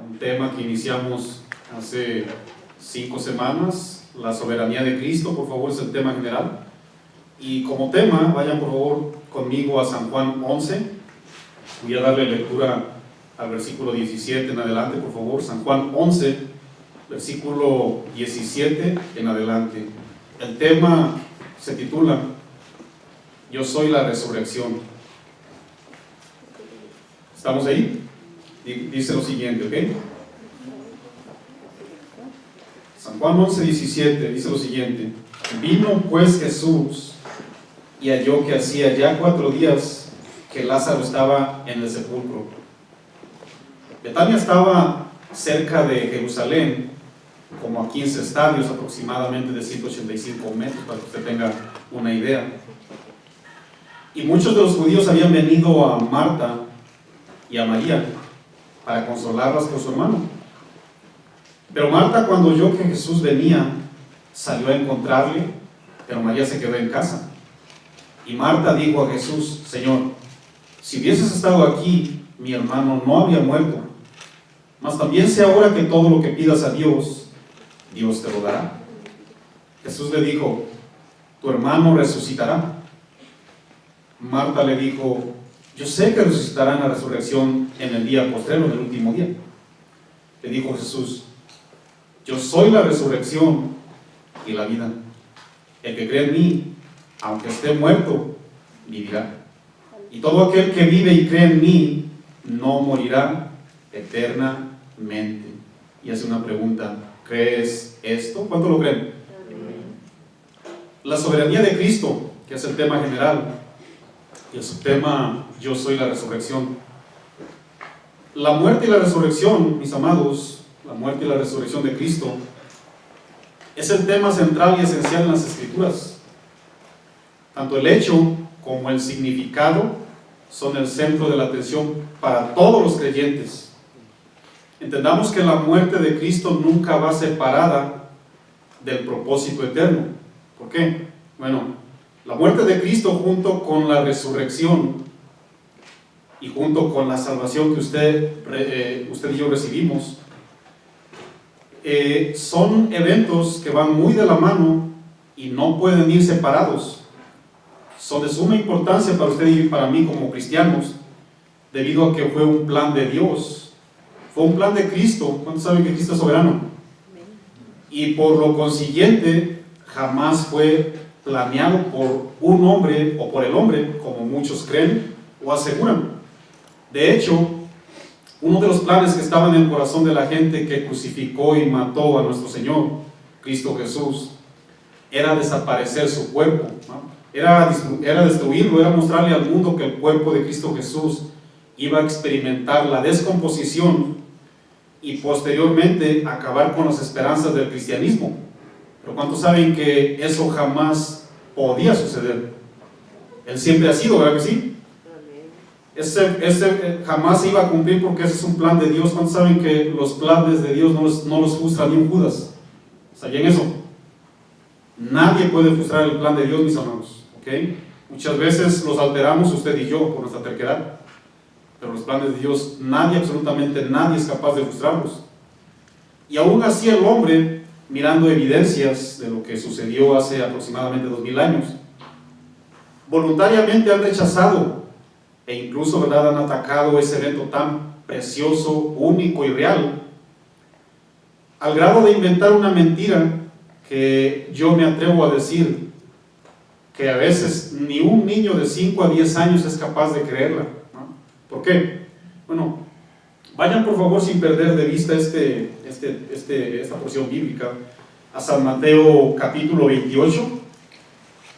un tema que iniciamos hace 5 semanas, la soberanía de Cristo, por favor, es el tema general. Y como tema, vayan por favor conmigo a San Juan 11, voy a darle lectura al versículo 17 en adelante, por favor. San Juan 11, versículo 17 en adelante. El tema se titula Yo soy la resurrección. ¿Estamos ahí? Dice lo siguiente, ¿ok? San Juan 11, 17 dice lo siguiente: Vino pues Jesús y halló que hacía ya 4 días que Lázaro estaba en el sepulcro. Betania estaba cerca de Jerusalén, como a 15 estadios aproximadamente de 185 metros, para que usted tenga una idea. Y muchos de los judíos habían venido a Marta y a María para consolarlas por su hermano. Pero Marta, cuando oyó que Jesús venía, salió a encontrarle, pero María se quedó en casa. Y Marta dijo a Jesús: Señor, si hubieses estado aquí, mi hermano no habría muerto. Mas también sé ahora que todo lo que pidas a Dios, Dios te lo dará. Jesús le dijo: tu hermano resucitará. Marta le dijo: yo sé que resucitará en la resurrección en el día postrero, en el último día. Le dijo Jesús: yo soy la resurrección y la vida. El que cree en mí, aunque esté muerto, vivirá. Y todo aquel que vive y cree en mí, no morirá eternamente. Y hace una pregunta: ¿crees esto? ¿Cuánto lo creen? La soberanía de Cristo, que es el tema general, y el subtema: yo soy la resurrección. La muerte y la resurrección, mis amados, la muerte y la resurrección de Cristo, es el tema central y esencial en las Escrituras. Tanto el hecho como el significado son el centro de la atención para todos los creyentes. Entendamos que la muerte de Cristo nunca va separada del propósito eterno. ¿Por qué? Bueno, la muerte de Cristo junto con la resurrección y junto con la salvación que usted y yo recibimos, son eventos que van muy de la mano y no pueden ir separados. Son de suma importancia para usted y para mí como cristianos, debido a que fue un plan de Dios, fue un plan de Cristo. ¿Cuántos saben que Cristo es soberano? Y por lo consiguiente jamás fue planeado por un hombre o por el hombre, como muchos creen o aseguran. De hecho, uno de los planes que estaba en el corazón de la gente que crucificó y mató a nuestro Señor, Cristo Jesús, era desaparecer su cuerpo, ¿no? Era destruirlo, era mostrarle al mundo que el cuerpo de Cristo Jesús iba a experimentar la descomposición y posteriormente acabar con las esperanzas del cristianismo. Pero ¿cuántos saben que eso jamás podía suceder? Él siempre ha sido, ¿verdad que sí? Ese jamás se iba a cumplir, porque ese es un plan de Dios. ¿Cuántos saben que los planes de Dios no los frustra ni un Judas? ¿Sabían eso? Nadie puede frustrar el plan de Dios, mis amados, ¿ok? Muchas veces los alteramos usted y yo por nuestra terquedad, pero los planes de Dios, nadie, absolutamente nadie es capaz de frustrarlos. Y aún así el hombre, mirando evidencias de lo que sucedió hace aproximadamente 2000 años, voluntariamente han rechazado e incluso, ¿verdad?, han atacado ese evento tan precioso, único y real, al grado de inventar una mentira que yo me atrevo a decir que a veces ni un niño de 5 a 10 años es capaz de creerla, ¿no? ¿Por qué? Bueno, vayan por favor, sin perder de vista esta porción bíblica, a San Mateo capítulo 28.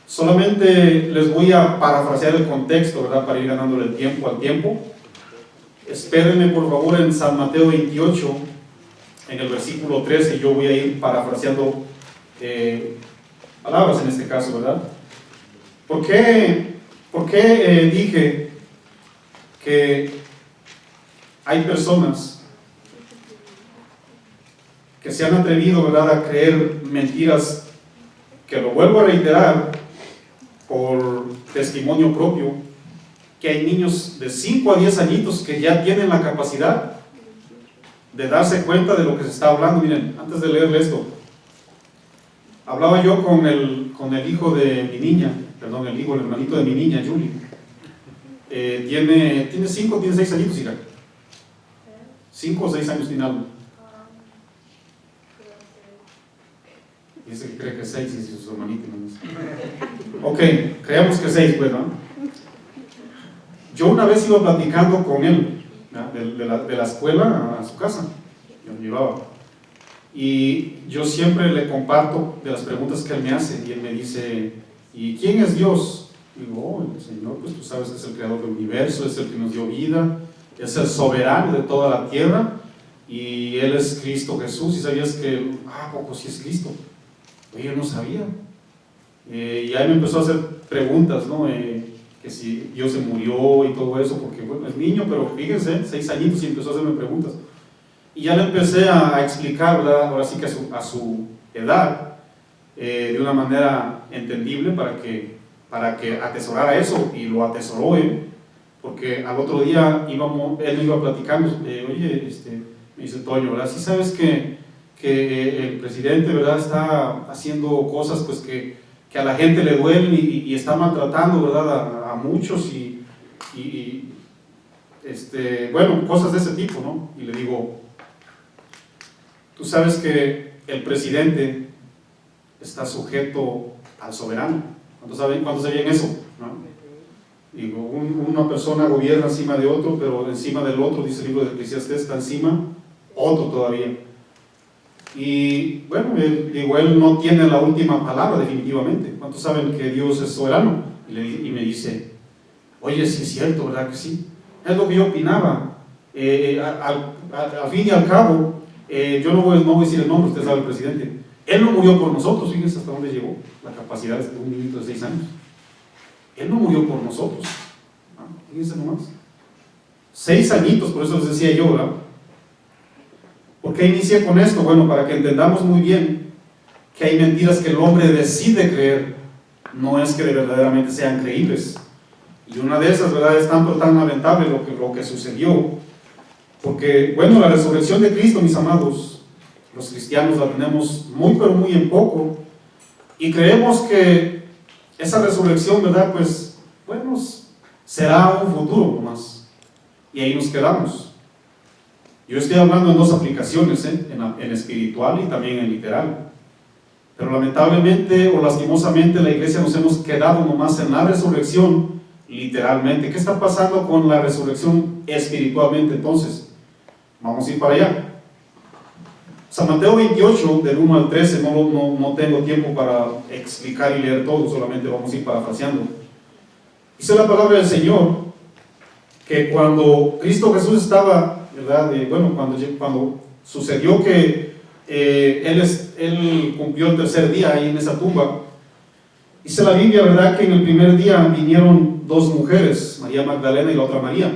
Solamente les voy a parafrasear el contexto, ¿verdad?, para ir ganándole el tiempo al tiempo. Espérenme por favor en San Mateo 28, en el versículo 13, yo voy a ir parafraseando palabras en este caso, ¿verdad? ¿Por qué dije que hay personas que se han atrevido, ¿verdad?, a creer mentiras, que lo vuelvo a reiterar por testimonio propio, que hay niños de 5 a 10 añitos que ya tienen la capacidad de darse cuenta de lo que se está hablando. Miren, antes de leerle esto, hablaba yo con el hijo de mi niña, perdón, el hermanito de mi niña, Julie. Tiene 5, tiene 6 añitos, hija. 5 o 6 años tiene algo. Dice que cree que 6 y sus hermanitos. Ok, creemos que 6, pues, ¿no? Yo una vez iba platicando con él, de la escuela a su casa, yo lo llevaba. Y yo siempre le comparto de las preguntas que él me hace, y él me dice, ¿y quién es Dios? Digo, oh, el Señor, pues tú sabes, es el creador del universo, es el que nos dio vida, es el soberano de toda la tierra, y Él es Cristo Jesús. ¿Y sabías que, poco sí es Cristo? Oye, yo no sabía. Y ahí me empezó a hacer preguntas, ¿no? Que si Dios se murió y todo eso, porque bueno, es niño, pero fíjense, 6 añitos y empezó a hacerme preguntas. Y ya le empecé a explicar, ¿verdad? Ahora sí que a su edad, de una manera entendible para que atesorara eso, y lo atesoró él, porque al otro día él me iba platicando, oye, me dice Toño, ¿verdad? Sí sabes que el presidente, ¿verdad?, está haciendo cosas pues que a la gente le duelen y está maltratando, ¿verdad?, a muchos bueno, cosas de ese tipo, ¿no? Y le digo, tú sabes que el presidente está sujeto al soberano. ¿Cuántos sabían eso? ¿No? Digo, una persona gobierna encima de otro, pero encima del otro, dice el libro de Eclesiastés, está encima otro todavía. Y bueno, él no tiene la última palabra definitivamente. ¿Cuántos saben que Dios es soberano? Y me dice, oye, sí es cierto, ¿verdad que sí? Es lo que yo opinaba. Al fin y al cabo, yo no voy a decir el nombre, usted sabe, el presidente. Él no murió por nosotros, fíjense hasta dónde llegó la capacidad de un niñito de 6 años. Él no murió por nosotros. Fíjense nomás. 6 añitos, por eso les decía yo, ¿verdad? ¿Por qué inicié con esto? Bueno, para que entendamos muy bien que hay mentiras que el hombre decide creer, no es que verdaderamente sean creíbles. Y una de esas, ¿verdad?, es tan lamentable lo que sucedió. Porque, bueno, la resurrección de Cristo, mis amados, los cristianos la tenemos muy, pero muy en poco. Y creemos que esa resurrección, ¿verdad?, pues, bueno, será un futuro nomás. Y ahí nos quedamos. Yo estoy hablando en 2 aplicaciones, en espiritual y también en literal. Pero lamentablemente o lastimosamente la iglesia nos hemos quedado nomás en la resurrección literalmente. ¿Qué está pasando con la resurrección espiritualmente entonces? Vamos a ir para allá. San Mateo 28, del 1 al 13, no tengo tiempo para explicar y leer todo, solamente vamos a ir parafraseando. Dice la palabra del Señor que cuando Cristo Jesús estaba, ¿verdad? Cuando sucedió que él cumplió el 3er día ahí en esa tumba, dice la Biblia, ¿verdad?, que en el primer día vinieron 2 mujeres, María Magdalena y la otra María.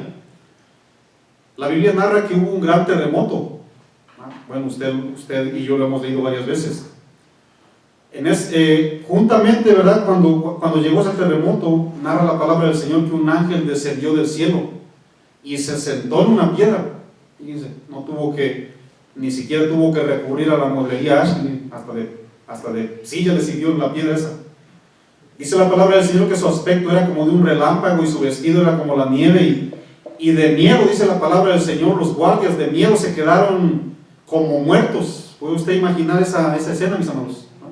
La Biblia narra que hubo un gran terremoto. Bueno, usted y yo lo hemos leído varias veces. Juntamente, ¿verdad?, cuando llegó ese terremoto, narra la palabra del Señor que un ángel descendió del cielo y se sentó en una piedra. Fíjense, ni siquiera tuvo que recurrir a la mueblería Ashley, hasta de silla le sirvió en la piedra esa. Dice la palabra del Señor que su aspecto era como de un relámpago y su vestido era como la nieve, y de miedo, dice la palabra del Señor, los guardias de miedo se quedaron como muertos. ¿Puede usted imaginar esa escena, mis amados? ¿No?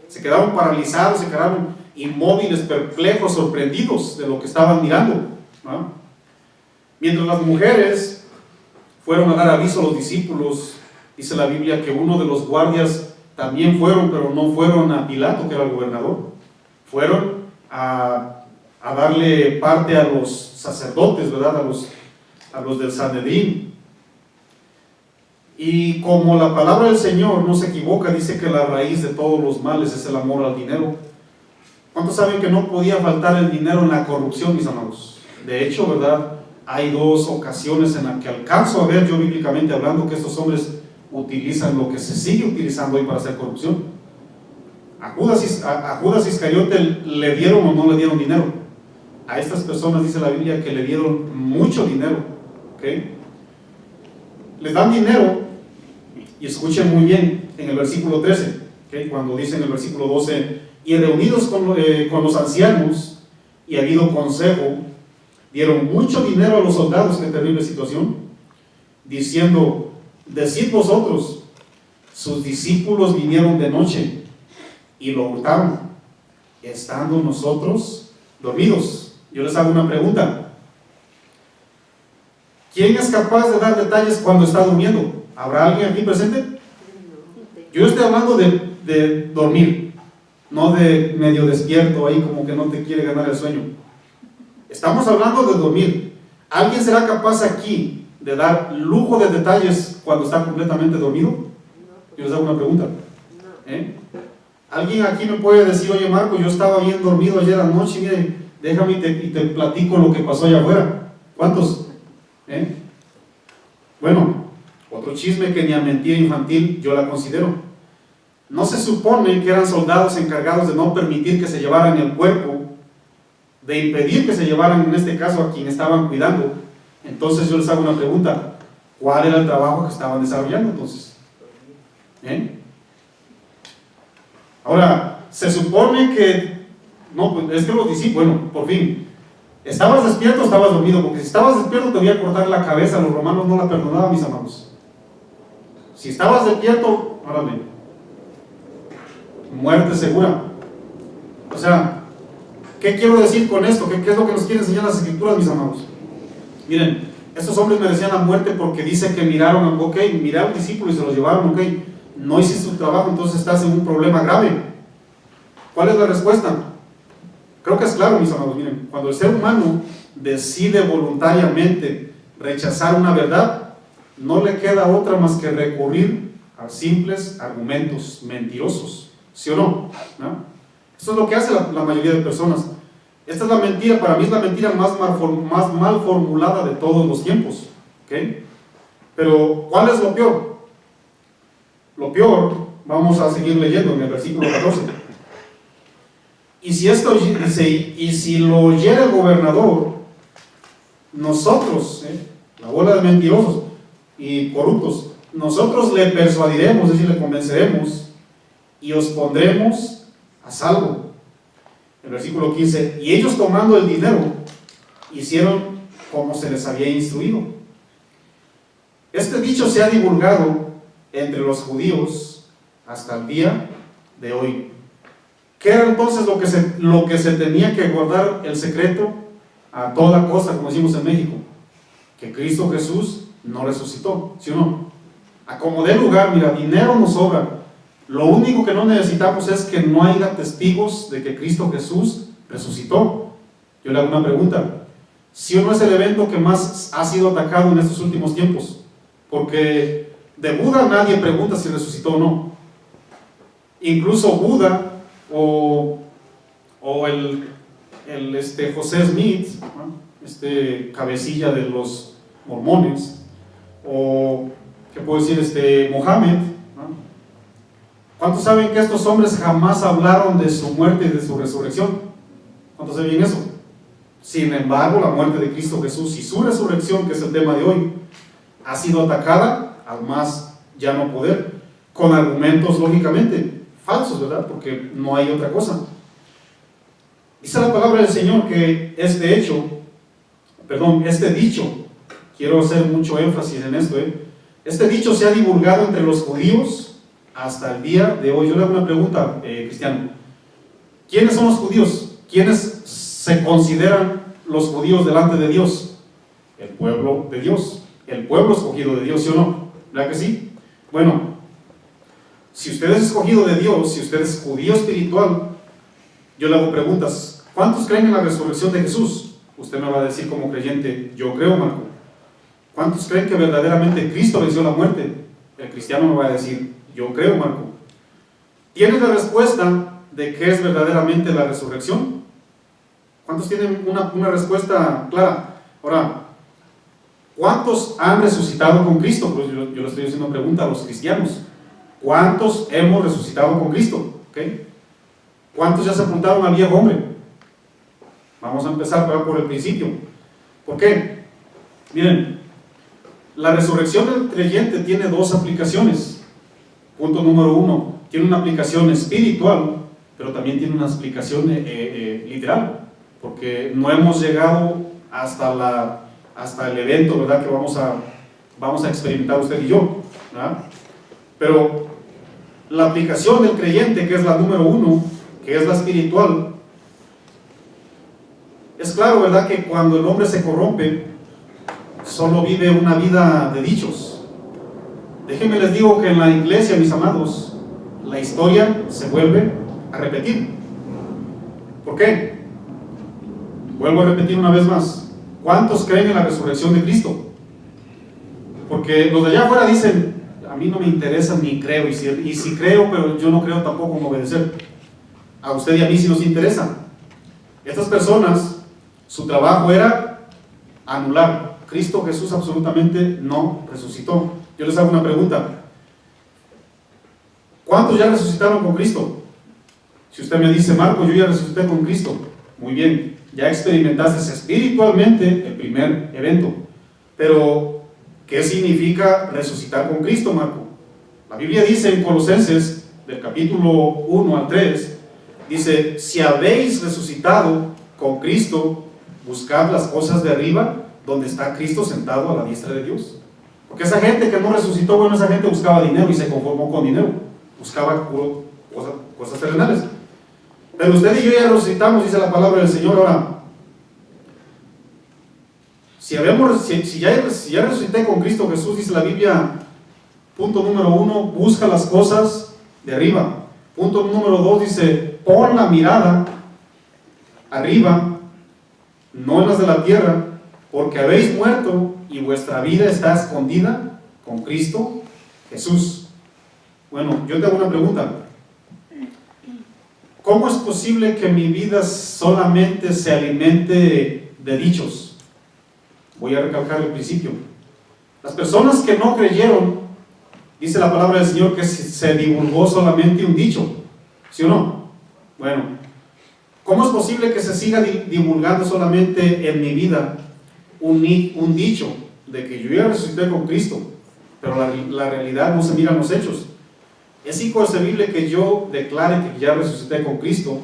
Se quedaron paralizados, se quedaron inmóviles, perplejos, sorprendidos de lo que estaban mirando, ¿no? Mientras las mujeres fueron a dar aviso a los discípulos, dice la Biblia que uno de los guardias también fueron, pero no fueron a Pilato, que era el gobernador, fueron a darle parte a los sacerdotes, ¿verdad?, a los del Sanedrín. Y como la palabra del Señor no se equivoca, dice que la raíz de todos los males es el amor al dinero. ¿Cuántos saben que no podía faltar el dinero en la corrupción, mis amados? De hecho, ¿verdad?, hay 2 ocasiones en las que alcanzo a ver yo bíblicamente hablando que estos hombres utilizan lo que se sigue utilizando hoy para hacer corrupción. A Judas Iscariote le dieron o no le dieron dinero. A estas personas dice la Biblia que le dieron mucho dinero, ¿ok? Les dan dinero Y escuchen muy bien en el versículo 13, ¿okay? Cuando dice en el versículo 12, y reunidos con los ancianos y habido consejo, dieron mucho dinero a los soldados, qué terrible situación, diciendo, decid vosotros, sus discípulos vinieron de noche y lo hurtaron, estando nosotros dormidos. Yo les hago una pregunta. ¿Quién es capaz de dar detalles cuando está durmiendo? ¿Habrá alguien aquí presente? Yo estoy hablando de dormir, no de medio despierto ahí como que no te quiere ganar el sueño. Estamos hablando de dormir. ¿Alguien será capaz aquí de dar lujo de detalles cuando está completamente dormido? Yo les hago una pregunta. ¿Alguien aquí me puede decir, oye Marco, yo estaba bien dormido ayer anoche, mire, déjame y te platico lo que pasó allá afuera? ¿Cuántos? Bueno, otro chisme que ni a mentira infantil yo la considero. No se supone que eran soldados encargados de no permitir que se llevaran el cuerpo, de impedir que se llevaran, en este caso, a quien estaban cuidando. Entonces yo les hago una pregunta. ¿Cuál era el trabajo que estaban desarrollando entonces? Ahora, se supone que, no, pues es que los discípulos, bueno, por fin, ¿estabas despierto o estabas dormido? Porque si estabas despierto te voy a cortar la cabeza, los romanos no la perdonaban, mis amados. Si estabas despierto, órale, muerte segura. O sea, ¿qué quiero decir con esto? ¿Qué es lo que nos quieren enseñar las escrituras, mis amados? Miren, estos hombres merecían la muerte porque dice que miraron, ok, miraron discípulos y se los llevaron, ok, no hiciste tu trabajo, entonces estás en un problema grave. ¿Cuál es la respuesta? Creo que es claro, mis amados. Miren, cuando el ser humano decide voluntariamente rechazar una verdad, no le queda otra más que recurrir a simples argumentos mentirosos, ¿sí o no? Esto es lo que hace la mayoría de personas. Esta es la mentira, para mí es la mentira más mal formulada de todos los tiempos, ¿okay? Pero, ¿cuál es lo peor? Lo peor, vamos a seguir leyendo en el versículo 14. Y si esto dice, y si lo oyera el gobernador, nosotros, la bola de mentirosos y corruptos, nosotros le persuadiremos, es decir, le convenceremos y os pondremos a salvo. El versículo 15, y ellos tomando el dinero, hicieron como se les había instruido. Este dicho se ha divulgado entre los judíos hasta el día de hoy. ¿Qué era entonces lo que se tenía que guardar el secreto a toda costa, como decimos en México? Que Cristo Jesús no resucitó, ¿sí o no? A como dé lugar, mira, dinero nos sobra. Lo único que no necesitamos es que no haya testigos de que Cristo Jesús resucitó. Yo le hago una pregunta. ¿Sí o no es el evento que más ha sido atacado en estos últimos tiempos? Porque de Buda nadie pregunta si resucitó o no. Incluso Buda o el José Smith, ¿no? Cabecilla de los mormones, o ¿qué puedo decir? Mohammed, ¿no? ¿Cuántos saben que estos hombres jamás hablaron de su muerte y de su resurrección? ¿Cuántos saben eso? Sin embargo, la muerte de Cristo Jesús y su resurrección, que es el tema de hoy, ha sido atacada al más ya no poder, con argumentos lógicamente falsos, ¿verdad? Porque no hay otra cosa. Dice la palabra del Señor que este dicho, quiero hacer mucho énfasis en esto, este dicho se ha divulgado entre los judíos hasta el día de hoy. Yo le hago una pregunta, cristiano. ¿Quiénes son los judíos? ¿Quiénes se consideran los judíos delante de Dios? El pueblo de Dios, el pueblo escogido de Dios, ¿sí o no? ¿Verdad que sí? Bueno, si usted es escogido de Dios, si usted es judío espiritual, yo le hago preguntas. ¿Cuántos creen en la resurrección de Jesús? Usted me va a decir como creyente, yo creo, Marco. ¿Cuántos creen que verdaderamente Cristo venció la muerte? El cristiano me va a decir, yo creo, Marco. ¿Tienes la respuesta de qué es verdaderamente la resurrección? ¿Cuántos tienen una respuesta clara? Ahora, ¿cuántos han resucitado con Cristo? Pues yo le estoy haciendo una pregunta a los cristianos. ¿Cuántos hemos resucitado con Cristo? ¿Okay? ¿Cuántos ya sepultaron al viejo hombre? Vamos a empezar por el principio. ¿Por qué? Miren, la resurrección del creyente tiene dos aplicaciones. Punto número 1, tiene una aplicación espiritual, pero también tiene una aplicación literal, porque no hemos llegado hasta el evento, ¿verdad?, que vamos a experimentar usted y yo, ¿verdad? Pero la aplicación del creyente, que es la número 1, que es la espiritual, es claro, ¿verdad?, que cuando el hombre se corrompe, solo vive una vida de dichos. Déjenme les digo que en la iglesia, mis amados, la historia se vuelve a repetir. ¿Por qué? Vuelvo a repetir una vez más. ¿Cuántos creen en la resurrección de Cristo? Porque los de allá afuera dicen, a mí no me interesa ni creo, y si creo, pero yo no creo tampoco en obedecer. A usted y a mí sí nos interesa. Estas personas, su trabajo era anular. Cristo Jesús absolutamente no resucitó. Yo les hago una pregunta. ¿Cuántos ya resucitaron con Cristo? Si usted me dice, Marco, yo ya resucité con Cristo, muy bien, ya experimentaste espiritualmente el primer evento. Pero, ¿qué significa resucitar con Cristo, Marco? La Biblia dice en Colosenses, del capítulo 1 al 3, dice, si habéis resucitado con Cristo, buscad las cosas de arriba, donde está Cristo sentado a la diestra de Dios. Porque esa gente que no resucitó, bueno, esa gente buscaba dinero y se conformó con dinero, buscaba cosas terrenales. Pero usted y yo ya resucitamos, dice la palabra del Señor. Ahora, si ya resucité con Cristo Jesús, dice la Biblia, punto número 1, busca las cosas de arriba. Punto número 2 dice, pon la mirada arriba, no en las de la tierra, porque habéis muerto y vuestra vida está escondida con Cristo Jesús. Bueno, yo te hago una pregunta. ¿Cómo es posible que mi vida solamente se alimente de dichos? Voy a recalcar el principio. Las personas que no creyeron, dice la palabra del Señor que se divulgó solamente un dicho, ¿sí o no? Bueno, ¿cómo es posible que se siga divulgando solamente en mi vida un dicho de que yo ya resucité con Cristo, pero la realidad no se mira en los hechos? Es inconcebible que yo declare que ya resucité con Cristo,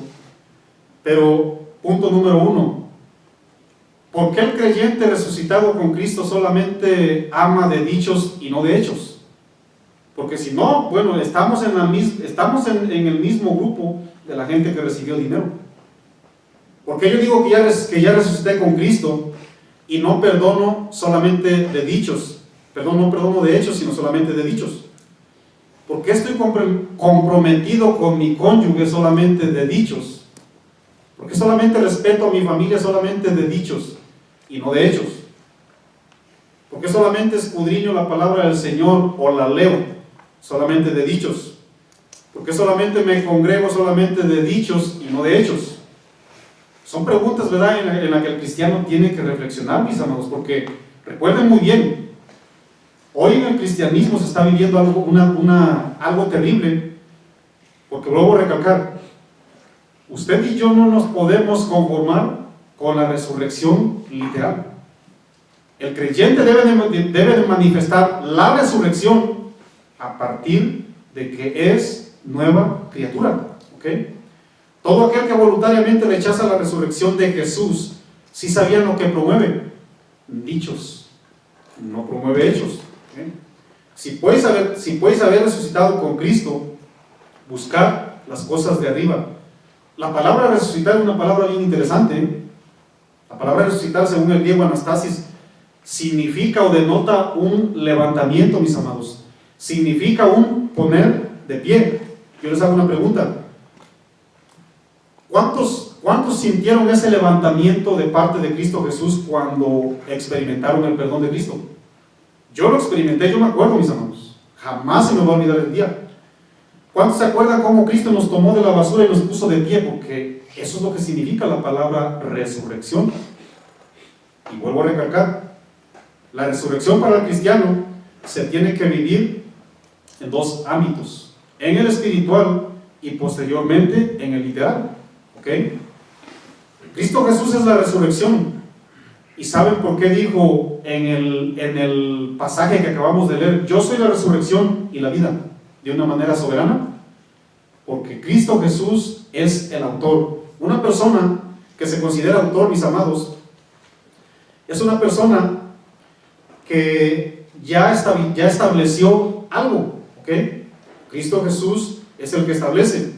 pero punto número 1, ¿por qué el creyente resucitado con Cristo solamente ama de dichos y no de hechos? Porque si no, bueno, estamos en el mismo grupo de la gente que recibió dinero. Porque yo digo que ya resucité con Cristo y no perdono solamente de dichos, no perdono de hechos, sino solamente de dichos. ¿Por qué estoy comprometido con mi cónyuge solamente de dichos? ¿Por qué solamente respeto a mi familia solamente de dichos y no de hechos? ¿Por qué solamente escudriño la palabra del Señor o la leo solamente de dichos? ¿Por qué solamente me congrego solamente de dichos y no de hechos? Son preguntas, ¿verdad?, en la que el cristiano tiene que reflexionar, mis amados, porque recuerden muy bien, hoy en el cristianismo se está viviendo algo terrible, porque vuelvo a recalcar, usted y yo no nos podemos conformar con la resurrección literal. El creyente debe de manifestar la resurrección a partir de que es nueva criatura, ¿ok? Todo aquel que voluntariamente rechaza la resurrección de Jesús, sí sabían lo que promueve, dichos, no promueve hechos. Si puedes haber resucitado con Cristo, buscar las cosas de arriba. La palabra resucitar es una palabra bien interesante, ¿eh? La palabra resucitar, según el griego anastasis, significa o denota un levantamiento, mis amados. Significa un poner de pie. Yo les hago una pregunta. ¿Cuántos sintieron ese levantamiento de parte de Cristo Jesús cuando experimentaron el perdón de Cristo? Yo lo experimenté, yo me acuerdo, mis amados. Jamás se me va a olvidar el día. ¿Cuántos se acuerdan cómo Cristo nos tomó de la basura y nos puso de pie? Porque eso es lo que significa la palabra resurrección. Y vuelvo a recalcar, la resurrección para el cristiano se tiene que vivir en dos ámbitos: en el espiritual y posteriormente en el literal. ¿Ok? Cristo Jesús es la resurrección. ¿Y saben por qué dijo en el pasaje que acabamos de leer: yo soy la resurrección y la vida? de una manera soberana? Porque Cristo Jesús es el autor. Una persona que se considera autor, mis amados, es una persona que ya estableció algo, ¿ok? Cristo Jesús es el que establece.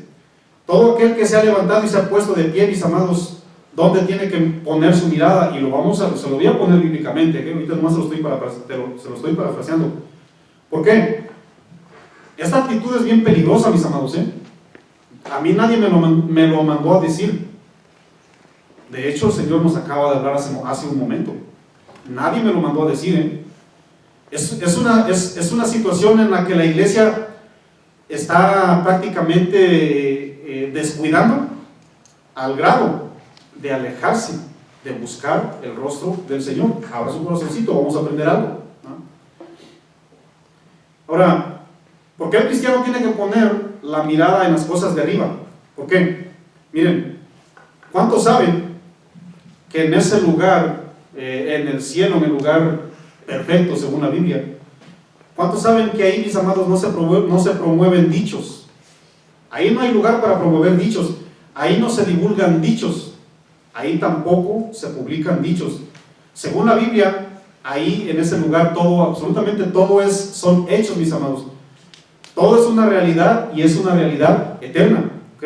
Todo aquel que se ha levantado y se ha puesto de pie, mis amados, ¿dónde tiene que poner su mirada? Y se lo voy a poner bíblicamente, ¿ok? Ahorita nomás se lo estoy parafraseando. ¿Por qué? Esta actitud es bien peligrosa, mis amados, ¿eh? A mí nadie me lo mandó a decir. De hecho, el Señor nos acaba de hablar hace un momento. Nadie me lo mandó a decir, ¿eh? Es una situación en la que la iglesia está prácticamente descuidando al grado de alejarse, de buscar el rostro del Señor. Abra su corazoncito, vamos a aprender algo, ¿no? Ahora, ¿por qué el cristiano tiene que poner la mirada en las cosas de arriba? ¿Por qué? Miren, ¿cuántos saben que en ese lugar, en el cielo, en el lugar perfecto según la Biblia, cuántos saben que ahí, mis amados, no se promueven dichos? Ahí no hay lugar para promover dichos, ahí no se divulgan dichos, ahí tampoco se publican dichos. Según la Biblia, ahí en ese lugar todo, absolutamente todo son hechos, mis amados. Todo es una realidad y es una realidad eterna, ¿ok?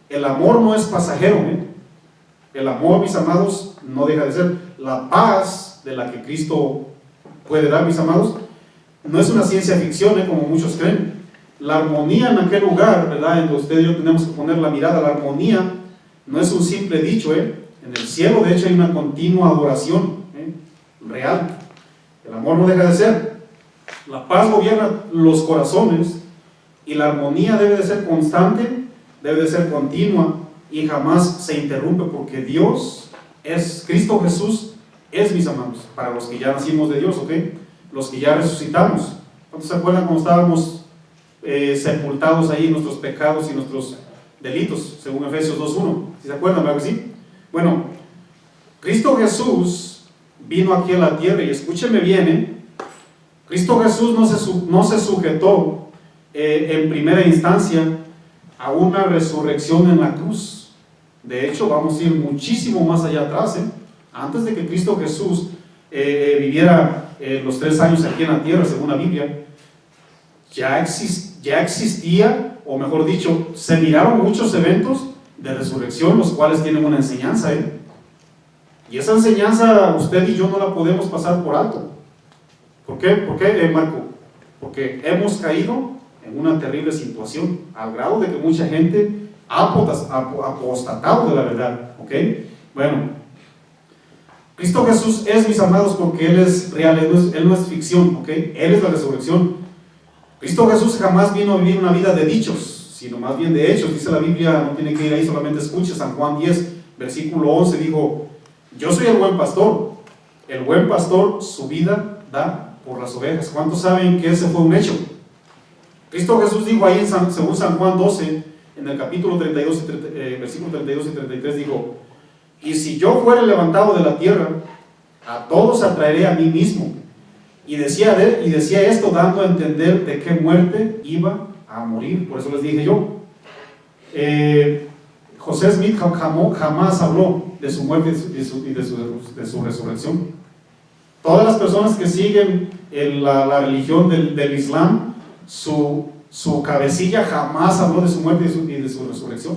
El amor no es pasajero, ¿eh? El amor, mis amados, no deja de ser. La paz de la que Cristo puede dar, mis amados, no es una ciencia ficción, como muchos creen. La armonía en aquel lugar, ¿verdad?, en donde usted y yo tenemos que poner la mirada. La armonía no es un simple dicho, En el cielo, de hecho, hay una continua adoración, real. El amor no deja de ser. La paz gobierna los corazones y la armonía debe de ser constante, debe de ser continua y jamás se interrumpe, porque Dios es, Cristo Jesús es, mis amados, para los que ya nacimos de Dios, ¿ok? Los que ya resucitamos. ¿Cuántos se acuerdan cuando estábamos sepultados ahí en nuestros pecados y nuestros delitos, según Efesios 2:1? ¿Sí se acuerdan, verdad que sí? Bueno, Cristo Jesús vino aquí a la tierra, y escúcheme bien, Cristo Jesús no se sujetó en primera instancia a una resurrección en la cruz. De hecho, vamos a ir muchísimo más allá atrás, Antes de que Cristo Jesús viviera los 3 años aquí en la tierra, según la Biblia, ya existía, o mejor dicho, se miraron muchos eventos de resurrección, los cuales tienen una enseñanza, y esa enseñanza usted y yo no la podemos pasar por alto. ¿Por qué? ¿Por qué, Marco? Porque hemos caído en una terrible situación, al grado de que mucha gente ha apostatado de la verdad, ¿ok? Bueno, Cristo Jesús es, mis amados, porque Él es real, Él no es ficción, ¿ok? Él es la resurrección. Cristo Jesús jamás vino a vivir una vida de dichos, sino más bien de hechos. Dice la Biblia, no tiene que ir ahí, solamente escuche, San Juan 10, versículo 11, dijo: yo soy el buen pastor su vida da por las ovejas. ¿Cuántos saben que ese fue un hecho? Cristo Jesús dijo ahí, según San Juan 12, en el capítulo 32, versículo 32 y 33, dijo: y si yo fuera levantado de la tierra, a todos atraeré a mí mismo. Y decía esto dando a entender de qué muerte iba a morir. Por eso les dije yo, José Smith jamás habló de su muerte y de su resurrección. Todas las personas que siguen la religión del Islam, su cabecilla jamás habló de su muerte y de su resurrección.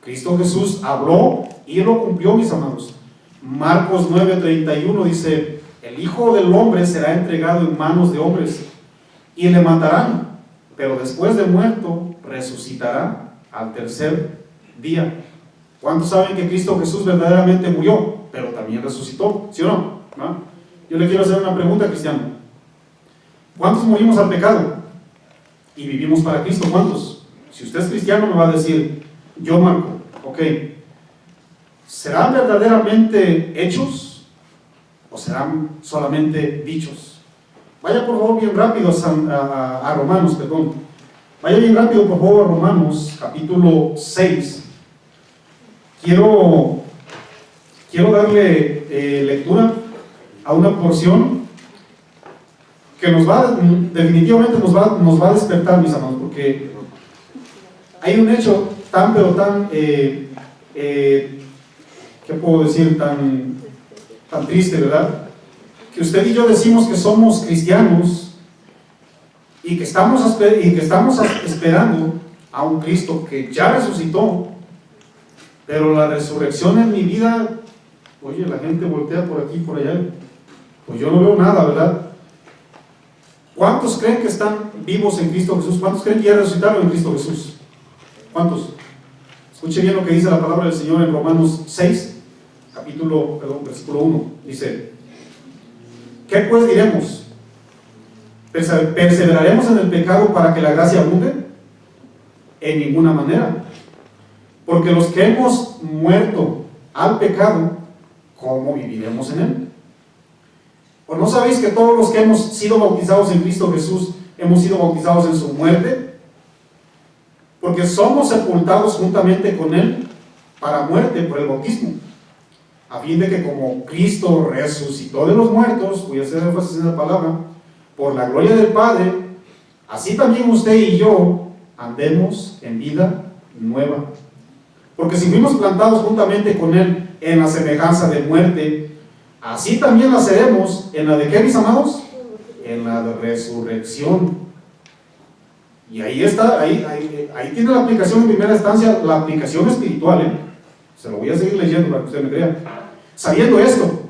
Cristo Jesús habló y lo cumplió, mis amados. Marcos 9:31 dice: el Hijo del Hombre será entregado en manos de hombres y le matarán, pero después de muerto resucitará al tercer día. ¿Cuántos saben que Cristo Jesús verdaderamente murió, pero también resucitó? ¿Sí o no? ¿No? Yo le quiero hacer una pregunta, cristiano. ¿Cuántos morimos al pecado y vivimos para Cristo? ¿Cuántos? Si usted es cristiano me va a decir: yo, Marco. Ok, ¿serán verdaderamente hechos o serán solamente dichos? Vaya por favor bien rápido a Romanos, perdón. Vaya bien rápido por favor a Romanos capítulo 6. Quiero darle lectura a una porción que definitivamente nos va a despertar, mis amados, porque hay un hecho pero tan, ¿qué puedo decir? Tan triste, ¿verdad? Que usted y yo decimos que somos cristianos y que estamos esperando a un Cristo que ya resucitó, pero la resurrección en mi vida, oye, la gente voltea por aquí y por allá, pues yo no veo nada, ¿verdad? ¿Cuántos creen que están vivos en Cristo Jesús? ¿Cuántos creen que ya resucitaron en Cristo Jesús? ¿Cuántos? Escuche bien lo que dice la palabra del Señor en Romanos 6, versículo 1. Dice: ¿qué pues diremos? ¿Perseveraremos en el pecado para que la gracia abunde? En ninguna manera. Porque los que hemos muerto al pecado, ¿cómo viviremos en él? ¿O no sabéis que todos los que hemos sido bautizados en Cristo Jesús hemos sido bautizados en su muerte? Porque somos sepultados juntamente con él para muerte por el bautismo, a fin de que como Cristo resucitó de los muertos, voy a hacer énfasis en la palabra, por la gloria del Padre, así también usted y yo andemos en vida nueva. Porque si fuimos plantados juntamente con él en la semejanza de muerte, así también la seremos en la de ¿qué, mis amados? En la de resurrección. Y ahí está, ahí tiene la aplicación en primera instancia, la aplicación espiritual, se lo voy a seguir leyendo para que usted me crea. Sabiendo esto,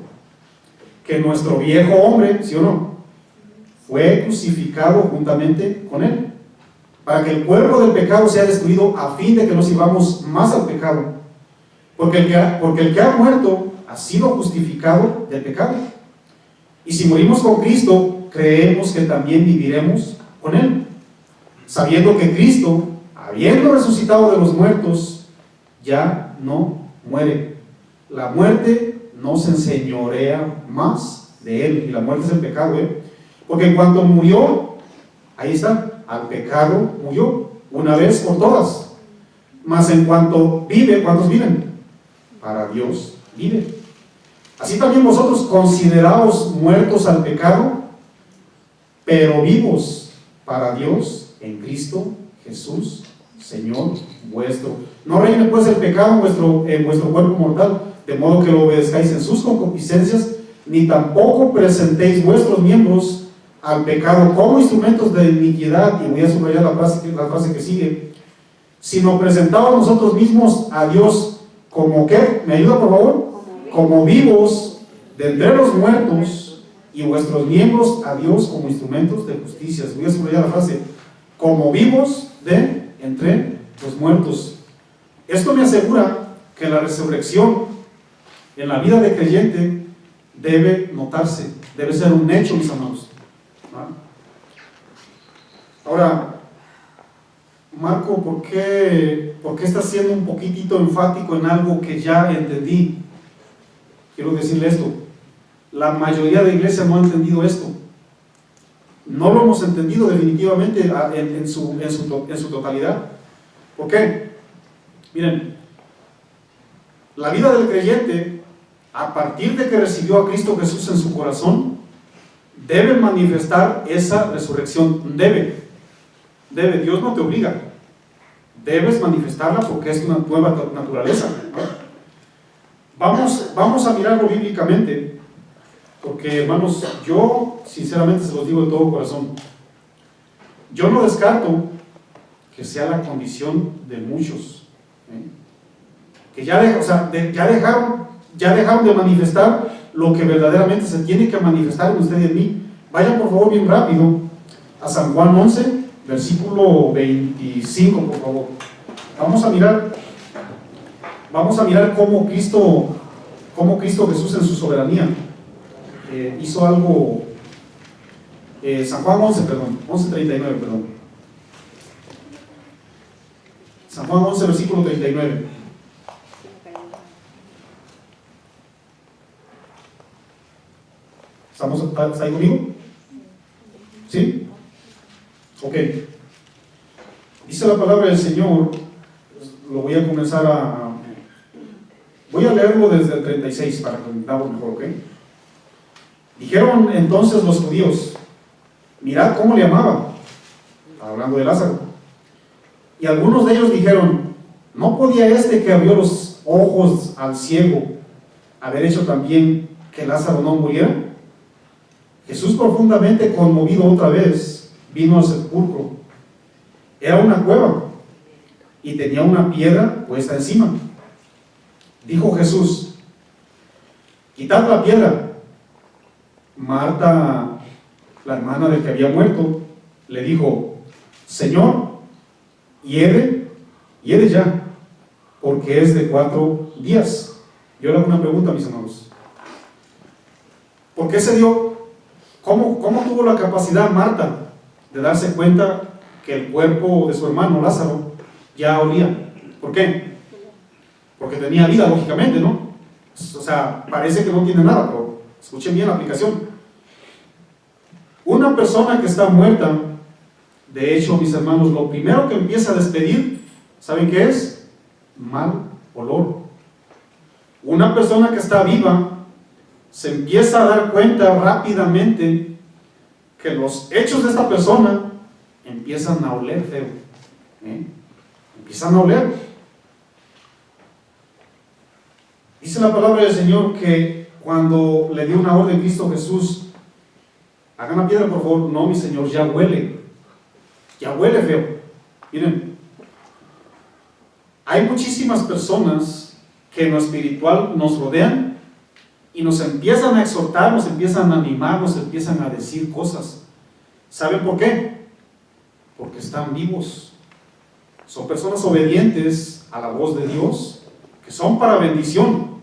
que nuestro viejo hombre, ¿sí o no?, fue crucificado juntamente con él, para que el cuerpo del pecado sea destruido, a fin de que no sirvamos más al pecado. Porque el que ha muerto ha sido justificado del pecado. Y si morimos con Cristo, creemos que también viviremos con él, sabiendo que Cristo, habiendo resucitado de los muertos, ya no muere. La muerte no se enseñorea más de él, y la muerte es el pecado, porque en cuanto murió, ahí está, al pecado murió, una vez por todas. Mas en cuanto vive, ¿cuántos viven? Para Dios vive. Así también vosotros consideraos muertos al pecado, pero vivos para Dios en Cristo Jesús, Señor vuestro. No reine pues el pecado en vuestro cuerpo mortal, de modo que lo obedezcáis en sus concupiscencias, ni tampoco presentéis vuestros miembros al pecado como instrumentos de iniquidad, y voy a subrayar la frase que sigue, sino presentaos nosotros mismos a Dios como ¿qué? ¿Me ayuda por favor? Como vivos de entre los muertos, y vuestros miembros a Dios como instrumentos de justicia. Voy a subrayar la frase, como vivos de entre los muertos. Esto me asegura que la resurrección en la vida de creyente debe notarse, debe ser un hecho, mis amados. Ahora, Marco, ¿por qué estás siendo un poquitito enfático en algo que ya entendí? Quiero decirle esto: la mayoría de iglesias no ha entendido esto. No lo hemos entendido definitivamente en su totalidad. ¿Por qué? Miren, la vida del creyente, a partir de que recibió a Cristo Jesús en su corazón, debe manifestar esa resurrección. Debe. Dios no te obliga. Debes manifestarla porque es una nueva naturaleza, ¿no? Vamos a mirarlo bíblicamente, porque, hermanos, yo sinceramente se los digo de todo corazón, yo no descarto que sea la condición de muchos, que ya dejaron de manifestar lo que verdaderamente se tiene que manifestar en usted y en mí. Vayan por favor bien rápido a San Juan 11, versículo 25, por favor. Vamos a mirar cómo Cristo Jesús en su soberanía hizo algo. San Juan 11:39, perdón. San Juan 11, versículo 39. ¿Está ahí conmigo? ¿Sí? Ok. Dice la palabra del Señor, lo voy a comenzar voy a leerlo desde el 36 para que entendamos mejor, ¿ok? Dijeron entonces los judíos: mirad cómo le amaba, hablando de Lázaro. Y algunos de ellos dijeron, ¿no podía este que abrió los ojos al ciego haber hecho también que Lázaro no muriera? Jesús, profundamente conmovido otra vez, vino al sepulcro. Era una cueva y tenía una piedra puesta encima. Dijo Jesús, quitad la piedra. Marta, la hermana del que había muerto, le dijo, Señor, hiede ya, porque es de 4 días. Yo le hago una pregunta, mis hermanos. ¿Por qué se dio? ¿Cómo tuvo la capacidad Marta de darse cuenta que el cuerpo de su hermano Lázaro ya olía? ¿Por qué? Porque tenía vida, lógicamente, ¿no? O sea, parece que no tiene nada, pero escuchen bien la aplicación. Una persona que está muerta, de hecho, mis hermanos, lo primero que empieza a despedir, ¿saben qué es? Mal olor. Una persona que está viva se empieza a dar cuenta rápidamente que los hechos de esta persona empiezan a oler feo. Empiezan a oler. Dice la palabra del Señor que cuando le dio una orden Cristo Jesús, hagan la piedra por favor. No, mi Señor, ya huele feo. Miren, hay muchísimas personas que en lo espiritual nos rodean y nos empiezan a exhortar, nos empiezan a animar, nos empiezan a decir cosas. ¿Saben por qué? Porque están vivos. Son personas obedientes a la voz de Dios, que son para bendición.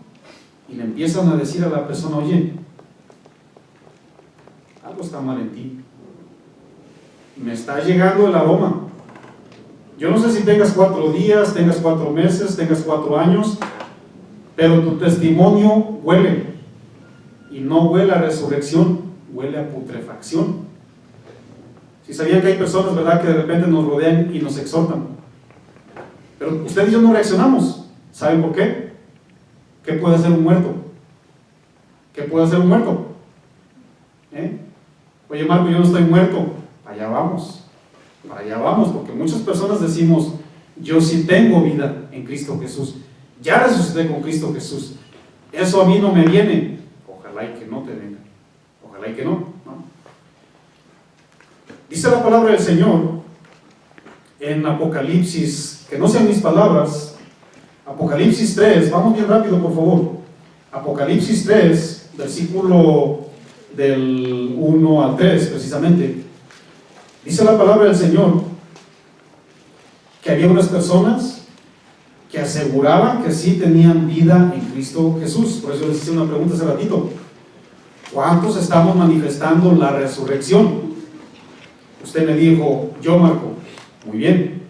Y le empiezan a decir a la persona, oye, algo está mal en ti. Me está llegando el aroma. Yo no sé si tengas 4 días, tengas 4 meses, tengas 4 años, pero tu testimonio huele. Y no huele a resurrección, huele a putrefacción. Si sabían que hay personas, ¿verdad?, que de repente nos rodean y nos exhortan. Pero usted y yo no reaccionamos. ¿Saben por qué? ¿Qué puede hacer un muerto? ¿Qué puede hacer un muerto? Oye, Marco, yo no estoy muerto. Allá vamos, porque muchas personas decimos, yo sí tengo vida en Cristo Jesús, ya resucité con Cristo Jesús, eso a mí no me viene. Ojalá y que no te venga, ojalá y que no. Dice la palabra del Señor en Apocalipsis, que no sean mis palabras, Apocalipsis 3, vamos bien rápido por favor, Apocalipsis 3, versículo del 1 al 3 precisamente. Dice la palabra del Señor que había unas personas que aseguraban que sí tenían vida en Cristo Jesús. Por eso les hice una pregunta hace ratito. ¿Cuántos estamos manifestando la resurrección? Usted me dijo, yo, Marco. Muy bien.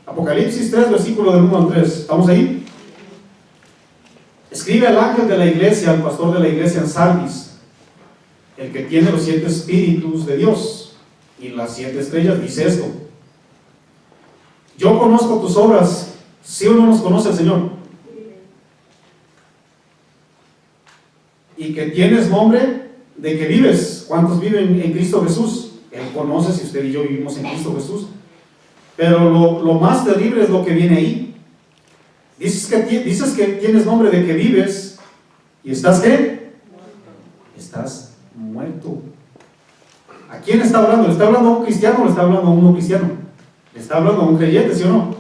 Apocalipsis 3, versículo del 1 al 3. ¿Estamos ahí? Escribe al ángel de la iglesia, al pastor de la iglesia en Sardis, el que tiene los 7 espíritus de Dios y las 7 estrellas, dice esto: yo conozco tus obras. ¿Sí o no nos conoce el Señor? Y que tienes nombre de que vives. ¿Cuántos viven en Cristo Jesús? Él conoce si usted y yo vivimos en Cristo Jesús. Pero lo más terrible es lo que viene ahí. Dices que tienes nombre de que vives y estás ¿qué? Estás muerto. ¿A quién está hablando? ¿Le está hablando a un cristiano o le está hablando a un no cristiano? ¿Le está hablando a un creyente, sí o no?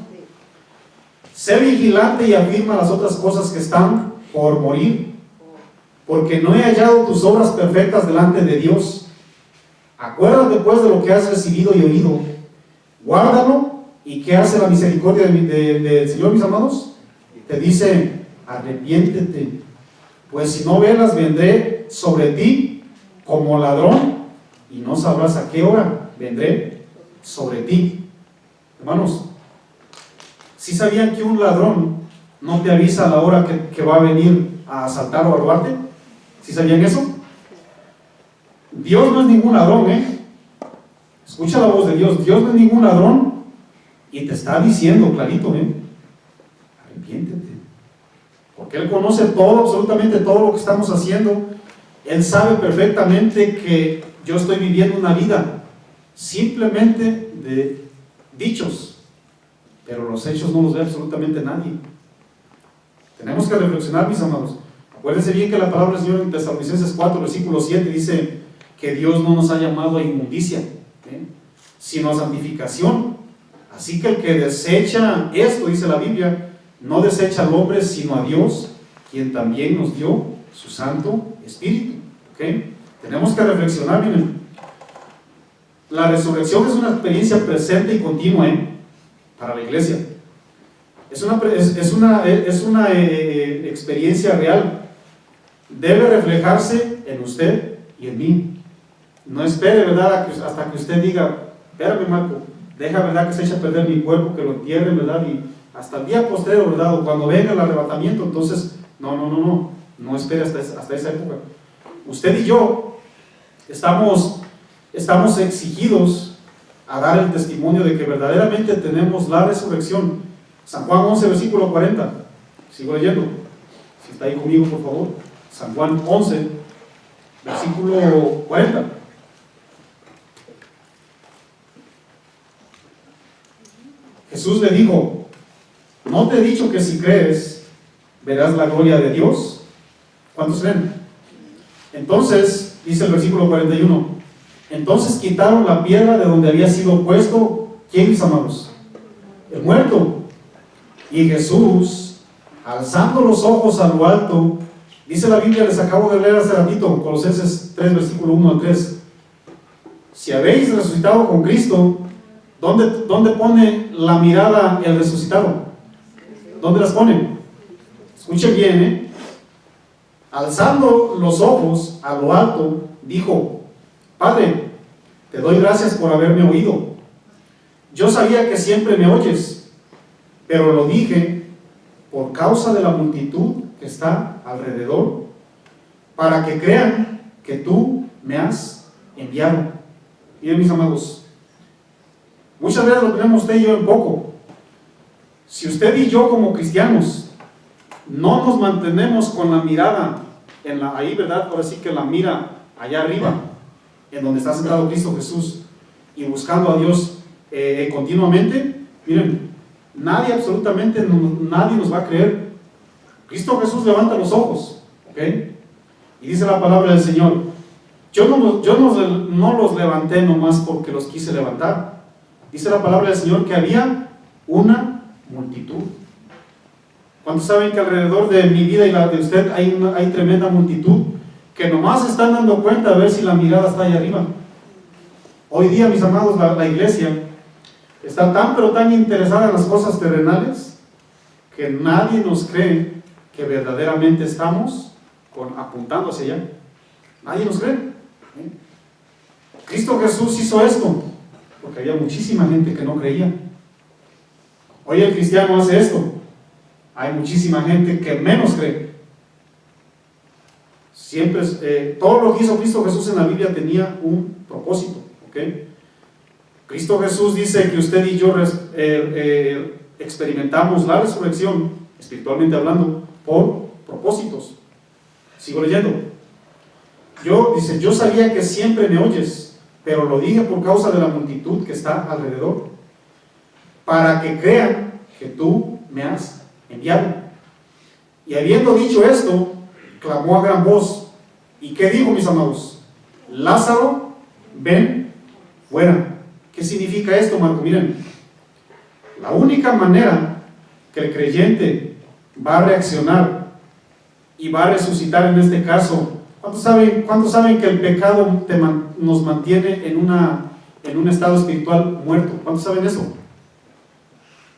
Sé vigilante y afirma las otras cosas que están por morir, porque no he hallado tus obras perfectas delante de Dios. Acuérdate pues de lo que has recibido y oído, guárdalo. ¿Y qué hace la misericordia del Señor, mis amados? Te dice, arrepiéntete, pues si no velas, vendré sobre ti como ladrón, y no sabrás a qué hora vendré sobre ti. Hermanos, ¿sí sabían que un ladrón no te avisa a la hora que va a venir a asaltar o a robarte? ¿Sí sabían eso? Dios no es ningún ladrón, Escucha la voz de Dios. Dios no es ningún ladrón y te está diciendo clarito, arrepiéntete, porque Él conoce todo, absolutamente todo lo que estamos haciendo. Él sabe perfectamente que yo estoy viviendo una vida simplemente de dichos, pero los hechos no los ve absolutamente nadie. Tenemos que reflexionar, mis amados. Acuérdense bien que la palabra del Señor en Tesalonicenses 4, versículo 7 dice que Dios no nos ha llamado a inmundicia, sino a santificación. Así que el que desecha esto, dice la Biblia, no desecha al hombre, sino a Dios, quien también nos dio su Santo Espíritu. Tenemos que reflexionar, miren. La resurrección es una experiencia presente y continua para la iglesia. Es una experiencia real. Debe reflejarse en usted y en mí. No espere, ¿verdad?, hasta que usted diga, espérame, Marco, deja, ¿verdad?, que se eche a perder mi cuerpo, que lo entierren, ¿verdad?, y hasta el día postrero, ¿verdad?, o cuando venga el arrebatamiento. Entonces, no espere hasta esa época. Usted y yo estamos exigidos a dar el testimonio de que verdaderamente tenemos la resurrección. San Juan 11, versículo 40. Sigo leyendo. Si está ahí conmigo, por favor. San Juan 11, versículo 40. Jesús le dijo, ¿no te he dicho que si crees, verás la gloria de Dios? ¿Cuántos creen? Entonces, dice el versículo 41, entonces quitaron la piedra de donde había sido puesto, ¿quién, mis amados? El muerto. Y Jesús, alzando los ojos a lo alto, dice la Biblia, les acabo de leer hace ratito, Colosenses 3, versículo 1 al 3. Si habéis resucitado con Cristo, ¿dónde pone la mirada el resucitado? ¿Dónde las pone? Escuchen bien, Alzando los ojos a lo alto, dijo, Padre, te doy gracias por haberme oído. Yo sabía que siempre me oyes, pero lo dije por causa de la multitud que está alrededor, para que crean que tú me has enviado. Miren, mis amados, muchas veces lo tenemos usted y yo en poco. Si usted y yo como cristianos no nos mantenemos con la mirada ahí, ¿verdad? Ahora sí que la mira allá arriba, en donde está sentado Cristo Jesús, y buscando a Dios continuamente, miren, absolutamente nadie nos va a creer. Cristo Jesús levanta los ojos, y dice la palabra del Señor, yo no los levanté nomás porque los quise levantar. Dice la palabra del Señor que había una multitud. ¿Cuántos saben que alrededor de mi vida y la de usted hay tremenda multitud que nomás se están dando cuenta a ver si la mirada está ahí arriba? Hoy día, mis amados, la iglesia está pero tan interesada en las cosas terrenales que nadie nos cree que verdaderamente estamos apuntando hacia allá. Nadie nos cree. Cristo Jesús hizo esto porque había muchísima gente que no creía. Hoy el cristiano hace esto. Hay muchísima gente que menos cree. Siempre, todo lo que hizo Cristo Jesús en la Biblia tenía un propósito. Cristo Jesús dice que usted y yo experimentamos la resurrección, espiritualmente hablando, por propósitos. Sigo leyendo. Dice, yo sabía que siempre me oyes, pero lo dije por causa de la multitud que está alrededor, para que crean que tú me has enviado. Y habiendo dicho esto, clamó a gran voz. ¿Y qué dijo, mis amados? Lázaro, ven fuera. ¿Qué significa esto, Marco? Miren, la única manera que el creyente va a reaccionar y va a resucitar en este caso, ¿cuántos saben que el pecado nos mantiene en un estado espiritual muerto? ¿Cuántos saben eso?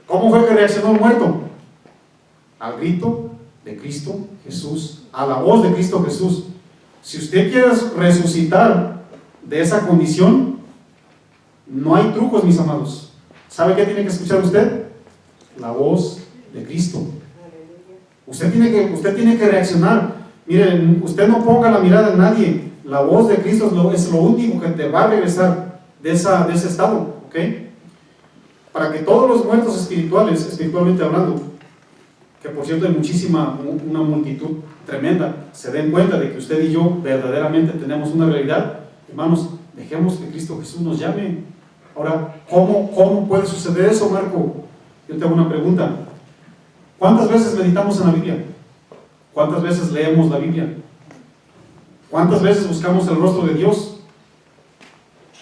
¿Cómo fue que reaccionó el muerto? Al grito de Cristo Jesús, a la voz de Cristo Jesús. Si usted quiere resucitar de esa condición, no hay trucos, mis amados. ¿Sabe qué tiene que escuchar usted? La voz de Cristo. Usted tiene que reaccionar. Miren, usted no ponga la mirada en nadie. La voz de Cristo es lo único que te va a regresar de ese estado, para que todos los muertos espiritualmente hablando, que por cierto hay una multitud tremenda, se den cuenta de que usted y yo verdaderamente tenemos una realidad. Hermanos, Dejemos que Cristo Jesús nos llame. Ahora, ¿cómo puede suceder eso, Marco? Yo te hago una pregunta. ¿Cuántas veces meditamos en la Biblia? ¿Cuántas veces leemos la Biblia? ¿Cuántas veces buscamos el rostro de Dios?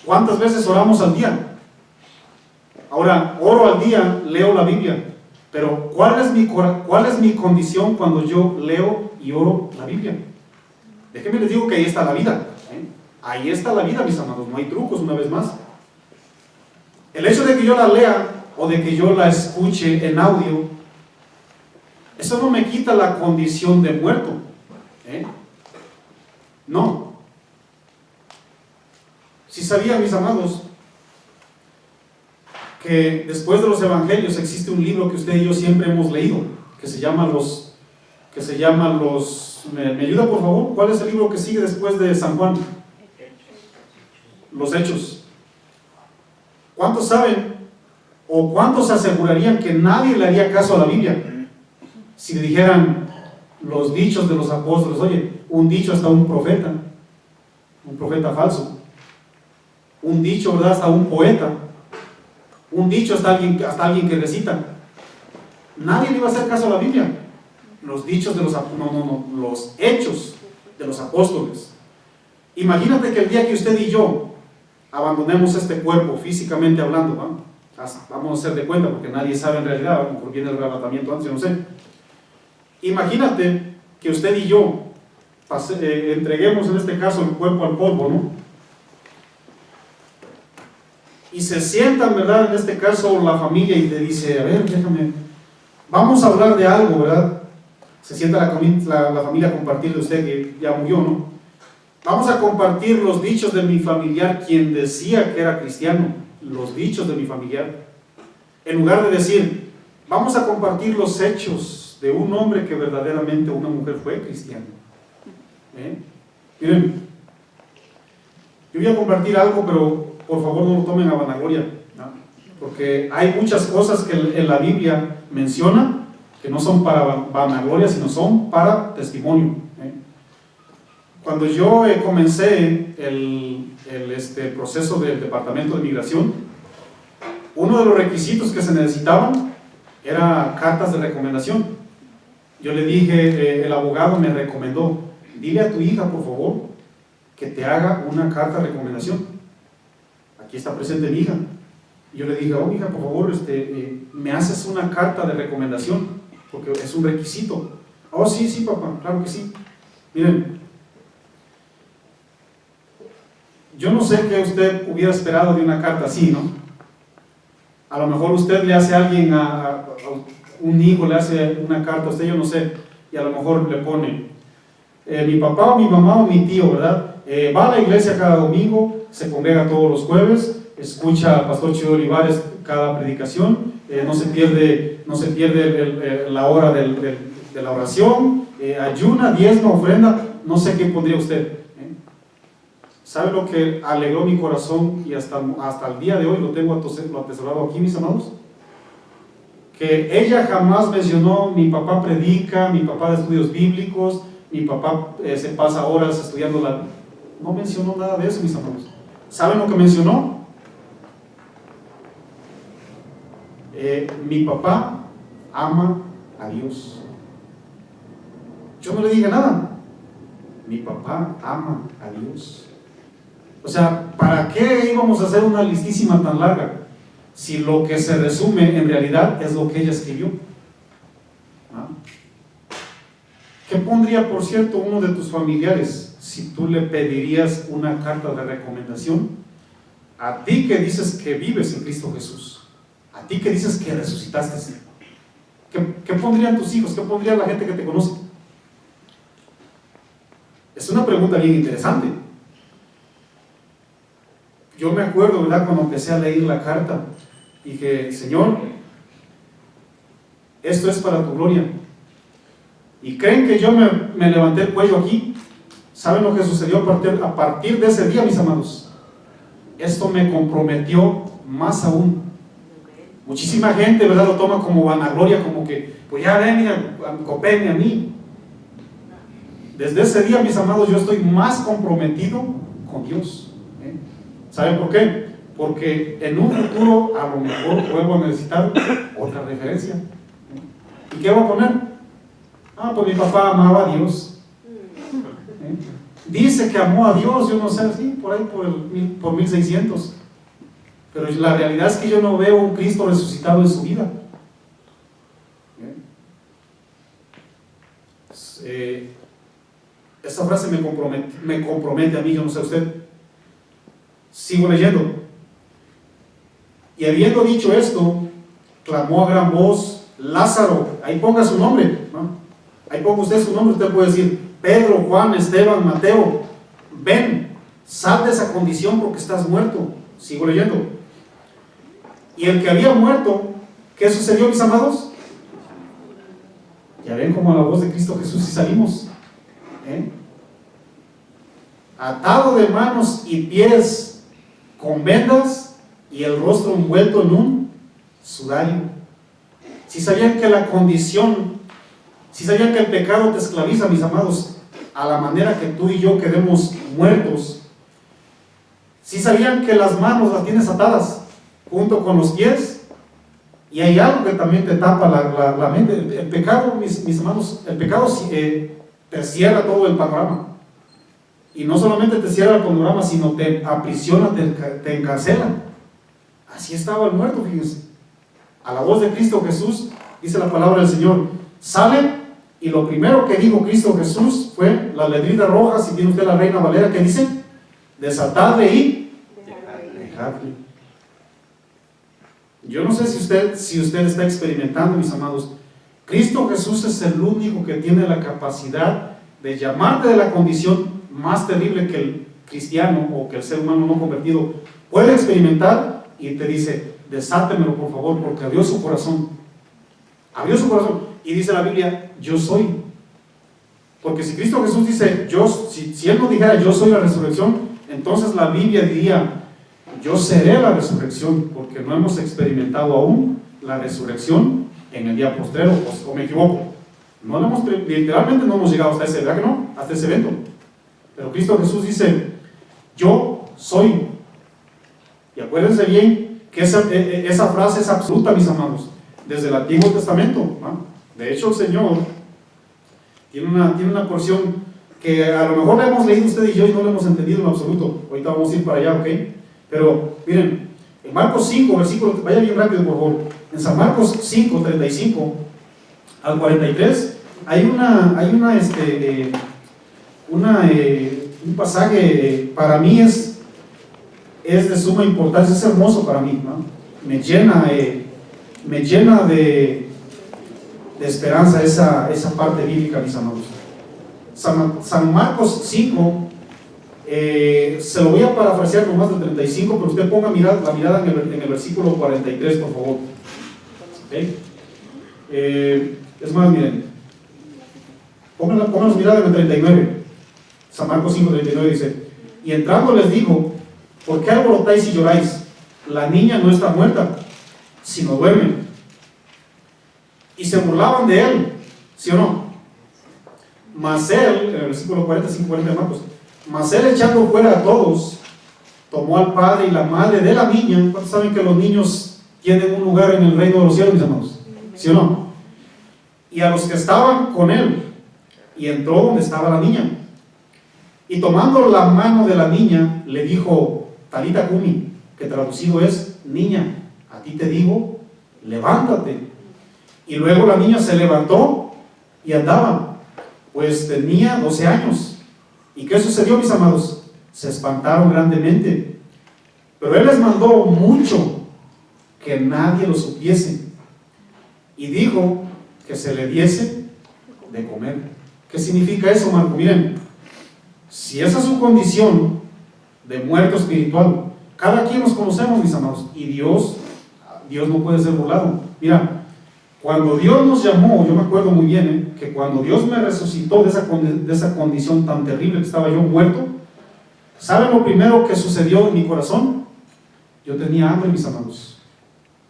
¿Cuántas veces oramos al día? Ahora, oro al día, leo la Biblia, pero ¿cuál es mi condición cuando yo leo y oro la Biblia? Déjenme les digo que ahí está la vida, ¿eh? Ahí está la vida, mis amados, no hay trucos, una vez más. El hecho de que yo la lea o de que yo la escuche en audio, eso no me quita la condición de muerto, ¿eh? No. Si sabían, mis amados, que después de los evangelios existe un libro que usted y yo siempre hemos leído, que se llama ¿me ayuda por favor? ¿Cuál es el libro que sigue después de San Juan? Los Hechos. ¿Cuántos saben o cuántos asegurarían que nadie le haría caso a la Biblia si le dijeran los dichos de los apóstoles? Oye, un dicho hasta un profeta falso, un dicho, ¿verdad?, hasta un poeta, un dicho hasta alguien que recita. Nadie le iba a hacer caso a la Biblia. Los dichos de los hechos de los apóstoles. Imagínate que el día que usted y yo abandonemos este cuerpo, físicamente hablando, vamos a hacer de cuenta, porque nadie sabe en realidad, a lo mejor viene el arrebatamiento antes, yo no sé. Imagínate que usted y yo entreguemos en este caso el cuerpo al polvo, ¿no? Y se sientan, ¿verdad?, en este caso la familia y te dice, a ver, vamos a hablar de algo, ¿verdad? Se sienta la familia a compartir de usted que ya murió, ¿no? Vamos a compartir los dichos de mi familiar, quien decía que era cristiano, los dichos de mi familiar. En lugar de decir, vamos a compartir los hechos de un hombre que verdaderamente, una mujer, fue cristiano. Miren, yo voy a compartir algo, pero por favor no lo tomen a vanagloria, ¿no? Porque hay muchas cosas que en la Biblia menciona que no son para vanagloria, sino son para testimonio. Cuando yo comencé el proceso del Departamento de Migración, uno de los requisitos que se necesitaban era cartas de recomendación. Yo le dije, el abogado me recomendó, dile a tu hija, por favor, que te haga una carta de recomendación. Aquí está presente mi hija. Y yo le dije, oh, hija, por favor, me haces una carta de recomendación, porque es un requisito. Oh, sí, papá, claro que sí. Miren, yo no sé qué usted hubiera esperado de una carta así, ¿no? A lo mejor usted le hace a alguien, a un hijo le hace una carta a usted, yo no sé, y a lo mejor le pone, mi papá o mi mamá o mi tío, ¿verdad? Va a la iglesia cada domingo, se congrega todos los jueves, escucha al pastor Chido Olivares cada predicación, no se pierde la hora de la oración, ayuna, diezma, ofrenda, no sé qué pondría usted. ¿Sabe lo que alegró mi corazón y hasta el día de hoy lo tengo atesorado aquí, mis amados? Que ella jamás mencionó, mi papá predica, mi papá de estudios bíblicos, mi papá se pasa horas estudiando la... No mencionó nada de eso, mis amados. ¿Saben lo que mencionó? Mi papá ama a Dios. Yo no le dije nada. Mi papá ama a Dios. O sea, ¿para qué íbamos a hacer una listísima tan larga si lo que se resume en realidad es lo que ella escribió? ¿Ah? ¿Qué pondría, por cierto, uno de tus familiares si tú le pedirías una carta de recomendación? A ti que dices que vives en Cristo Jesús, a ti que dices que resucitaste, ¿qué pondrían tus hijos? ¿Qué pondría la gente que te conoce? Es una pregunta bien interesante. Yo me acuerdo, ¿verdad?, cuando empecé a leer la carta, dije, Señor, esto es para tu gloria. ¿Y creen que yo me levanté el cuello aquí? ¿Saben lo que sucedió a partir de ese día, mis amados? Esto me comprometió más aún. Muchísima gente, ¿verdad?, lo toma como vanagloria, como que, pues ya ven, mira, copéme a mí. Desde ese día, mis amados, yo estoy más comprometido con Dios. ¿Saben por qué? Porque en un futuro a lo mejor vuelvo a necesitar otra referencia. ¿Y qué voy a poner? Ah, pues mi papá amaba a Dios. Dice que amó a Dios, yo no sé, sí, por ahí por 1600. Pero la realidad es que yo no veo un Cristo resucitado en su vida. Esa frase me compromete a mí, yo no sé usted. Sigo leyendo. Y habiendo dicho esto, clamó a gran voz: Lázaro. Ahí ponga su nombre, ¿no? Ahí ponga usted su nombre. Usted puede decir: Pedro, Juan, Esteban, Mateo, ven, sal de esa condición porque estás muerto. Sigo leyendo. Y el que había muerto, ¿qué sucedió, mis amados? Ya ven como a la voz de Cristo Jesús y salimos, atado de manos y pies con vendas y el rostro envuelto en un sudario. Si sabían que la condición, si sabían que el pecado te esclaviza, mis amados, a la manera que tú y yo quedemos muertos. Si sabían que las manos las tienes atadas junto con los pies, y hay algo que también te tapa la mente. El pecado, mis hermanos, el pecado te cierra todo el panorama. Y no solamente te cierra el panorama, sino te aprisiona, te encarcela. Así estaba el muerto, fíjense. A la voz de Cristo Jesús, dice la palabra del Señor, sale, y lo primero que dijo Cristo Jesús fue la letrita roja, si tiene usted la Reina Valera, que dice: desatadle y dejadle. Yo no sé si usted está experimentando, mis amados. Cristo Jesús es el único que tiene la capacidad de llamarte de la condición más terrible que el cristiano o que el ser humano no convertido puede experimentar, y te dice: desátemelo por favor, porque abrió su corazón. Abrió su corazón. Y dice la Biblia: yo soy. Porque si Cristo Jesús dice si Él no dijera yo soy la resurrección, entonces la Biblia diría: yo seré la resurrección, porque no hemos experimentado aún la resurrección en el día postrero, o me equivoco. Literalmente no hemos llegado hasta ese, ¿verdad que no? Hasta ese evento. Pero Cristo Jesús dice: yo soy. Y acuérdense bien que esa frase es absoluta, mis amados, desde el Antiguo Testamento, ¿no? De hecho, el Señor tiene una porción que a lo mejor la hemos leído usted y yo y no la hemos entendido en absoluto. Ahorita vamos a ir para allá, ¿ok? Pero miren, en Marcos 5, versículo, vaya bien rápido por favor. En San Marcos 5, 35 al 43, hay un pasaje, para mí es de suma importancia, es hermoso para mí, ¿no? Me llena de esperanza esa parte bíblica, mis amados. San Marcos 5, se lo voy a parafrasear con más de 35, pero usted ponga la mirada en el versículo 43, por favor. ¿Okay? Es más, miren, pongan la mirada en el 39. San Marcos 5, 39 dice: y entrando les dijo: ¿por qué alborotáis y lloráis? La niña no está muerta, sino duerme. Y se burlaban de él, ¿sí o no? Mas él, en el versículo 45-40 de Marcos, mas él, echando fuera a todos, tomó al padre y la madre de la niña. ¿Cuántos saben que los niños tienen un lugar en el reino de los cielos, mis hermanos? ¿Sí o no? Y a los que estaban con él, y entró donde estaba la niña. Y tomando la mano de la niña, le dijo: Talita cumi, que traducido es: niña, a ti te digo, levántate. Y luego la niña se levantó y andaba, pues tenía 12 años. ¿Y qué sucedió, mis amados? Se espantaron grandemente. Pero él les mandó mucho que nadie lo supiese, y dijo que se le diese de comer. ¿Qué significa eso, Marco? Miren, si esa es su condición de muerto espiritual, cada quien nos conocemos, mis amados, y Dios no puede ser burlado. Mira, cuando Dios nos llamó, yo me acuerdo muy bien, que cuando Dios me resucitó de esa condición tan terrible que estaba yo muerto, ¿saben lo primero que sucedió en mi corazón? Yo tenía hambre, mis amados.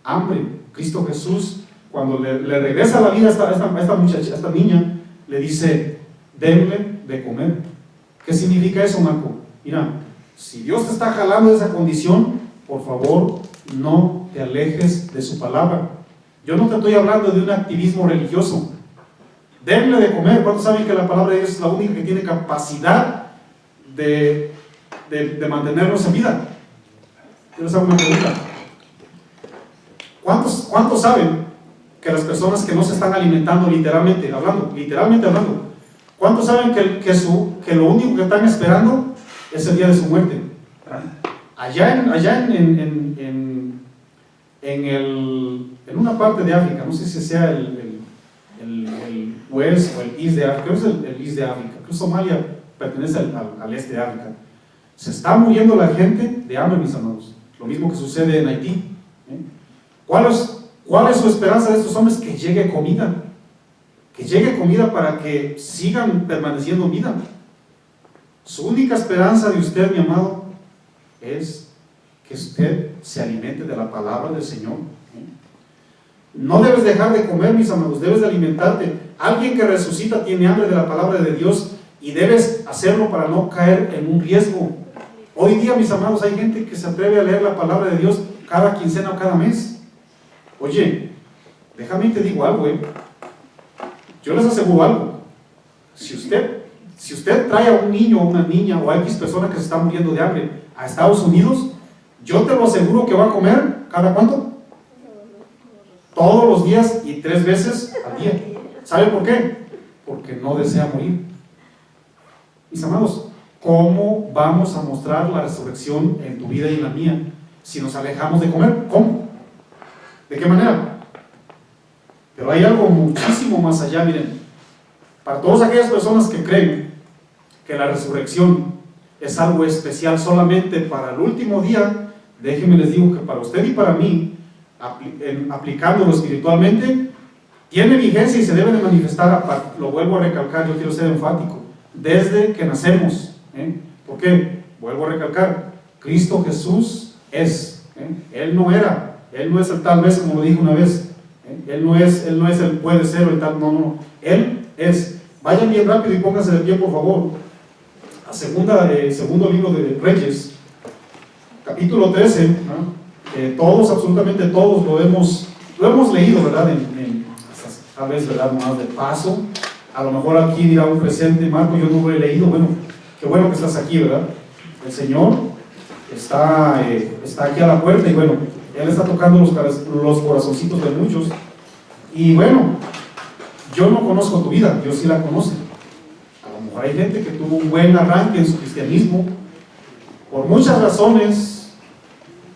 Hambre. Cristo Jesús, cuando le regresa a la vida a esta muchacha, a esta niña, le dice: denle de comer. ¿Qué significa eso, Marco? Mira, Si Dios te está jalando de esa condición, por favor, no te alejes de su palabra. Yo no te estoy hablando de un activismo religioso. Denle de comer. ¿Cuántos saben que la palabra de Dios es la única que tiene capacidad de mantenernos en vida? Yo les hago una pregunta. ¿Cuántos saben que las personas que no se están alimentando literalmente hablando, cuántos saben que lo único que están esperando es el día de su muerte? Allá en una parte de África, no sé si sea el West o el East de África, creo que es el East de África, creo que Somalia pertenece al este de África. Se está muriendo la gente de hambre, mis amados. Lo mismo que sucede en Haití. ¿Cuál es su esperanza de estos hombres? Que llegue comida. Que llegue comida para que sigan permaneciendo en vida. Su única esperanza de usted, mi amado, es que usted se alimente de la palabra del Señor. No debes dejar de comer, mis amados, debes de alimentarte. Alguien que resucita tiene hambre de la palabra de Dios y debes hacerlo para no caer en un riesgo. Hoy día, mis amados, hay gente que se atreve a leer la palabra de Dios cada quincena o cada mes. Oye, déjame te digo algo, yo les aseguro algo. Si usted trae a un niño o una niña o a X persona que se está muriendo de hambre a Estados Unidos, yo te lo aseguro que va a comer ¿cada cuánto? Todos los días y 3 veces al día. ¿Sabe por qué? Porque no desea morir. Mis amados, ¿cómo vamos a mostrar la resurrección en tu vida y en la mía si nos alejamos de comer? ¿Cómo? ¿De qué manera? Pero hay algo muchísimo más allá, miren. Para todas aquellas personas que creen que la resurrección es algo especial solamente para el último día, déjenme les digo que para usted y para mí, aplicándolo espiritualmente, tiene vigencia y se debe de manifestar, lo vuelvo a recalcar, yo quiero ser enfático, desde que nacemos. ¿Por qué? Vuelvo a recalcar, Cristo Jesús es, Él no es el tal vez como lo dije una vez, Él no es el puede ser o el tal, no, Él es. Vayan bien rápido y pónganse de pie, por favor, a segundo libro de Reyes, capítulo 13, todos, absolutamente todos lo hemos leído, ¿verdad? Tal vez, ¿verdad? Más de paso, a lo mejor aquí dirá un presente, Marco, yo no lo he leído. Bueno, qué bueno que estás aquí, ¿verdad? El Señor está aquí a la puerta y bueno, Él está tocando los corazoncitos de muchos. Y bueno, yo no conozco tu vida, Dios sí la conoce. A lo mejor hay gente que tuvo un buen arranque en su cristianismo, por muchas razones,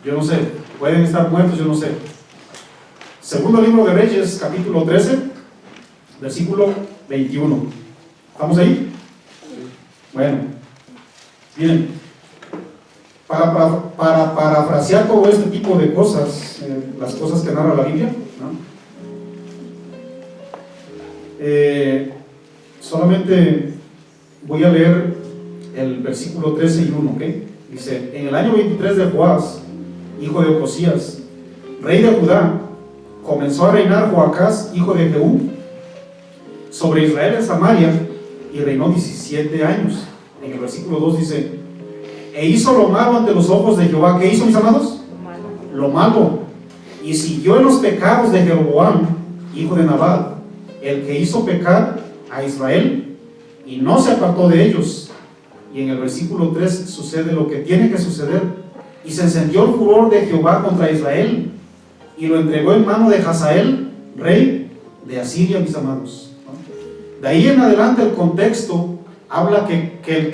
yo no sé, pueden estar muertos, yo no sé. Segundo libro de Reyes, capítulo 13, versículo 21. ¿Estamos ahí? Bueno, miren, para parafrasear todo este tipo de cosas, las cosas que narra la Biblia, ¿no? Solamente voy a leer el versículo 13 y 1, ¿ok? Dice, en el año 23 de Joás, hijo de Ocosías, rey de Judá, comenzó a reinar Joacás, hijo de Jehú, sobre Israel en Samaria, y reinó 17 años. En el versículo 2 dice, e hizo lo malo ante los ojos de Jehová. ¿Qué hizo, mis amados? Lo malo. Y siguió en los pecados de Jeroboam, hijo de Nabat, el que hizo pecar a Israel, y no se apartó de ellos. Y en el versículo 3 sucede lo que tiene que suceder. Y se encendió el furor de Jehová contra Israel, y lo entregó en mano de Hazael, rey de Asiria, mis amados. De ahí en adelante el contexto habla que el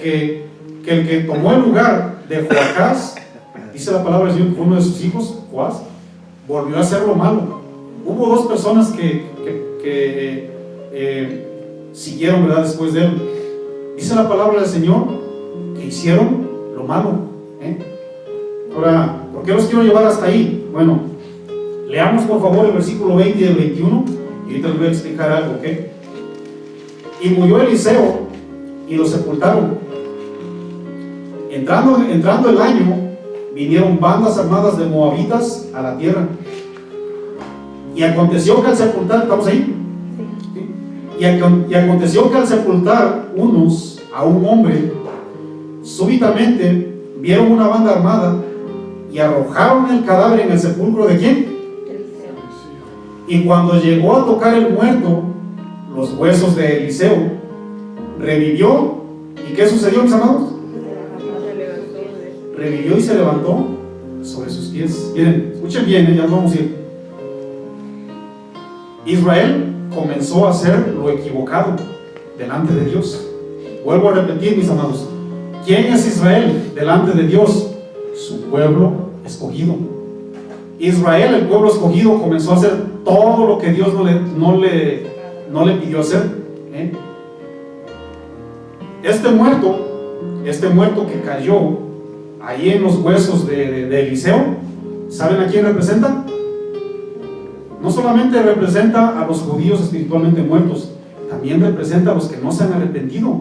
que tomó el lugar de Joacás, dice la palabra del Señor, que uno de sus hijos, Joás, volvió a hacer lo malo. Hubo 2 personas que siguieron, ¿verdad?, después de él. Dice la palabra del Señor que hicieron lo malo. Ahora, ¿por qué los quiero llevar hasta ahí? Bueno, leamos por favor el versículo 20 y el 21 y ahorita les voy a explicar algo, ¿ok? Y murió Eliseo y lo sepultaron. Entrando el año, vinieron bandas armadas de moabitas a la tierra. Y aconteció que al sepultar, ¿estamos ahí? Sí. Y aconteció que al sepultar unos a un hombre, súbitamente vieron una banda armada y arrojaron el cadáver en el sepulcro ¿de quién? Y cuando llegó a tocar el muerto, los huesos de Eliseo, revivió. ¿Y qué sucedió, mis amados? Revivió y se levantó sobre sus pies. Miren, escuchen bien, ya nos vamos a ir. Israel comenzó a hacer lo equivocado delante de Dios. Vuelvo a repetir, mis amados. ¿Quién es Israel delante de Dios? Su pueblo escogido. Israel, el pueblo escogido, comenzó a hacer todo lo que Dios no le pidió hacer. Este muerto que cayó ahí en los huesos de Eliseo, ¿saben a quién representa? No solamente representa a los judíos espiritualmente muertos, también representa a los que no se han arrepentido.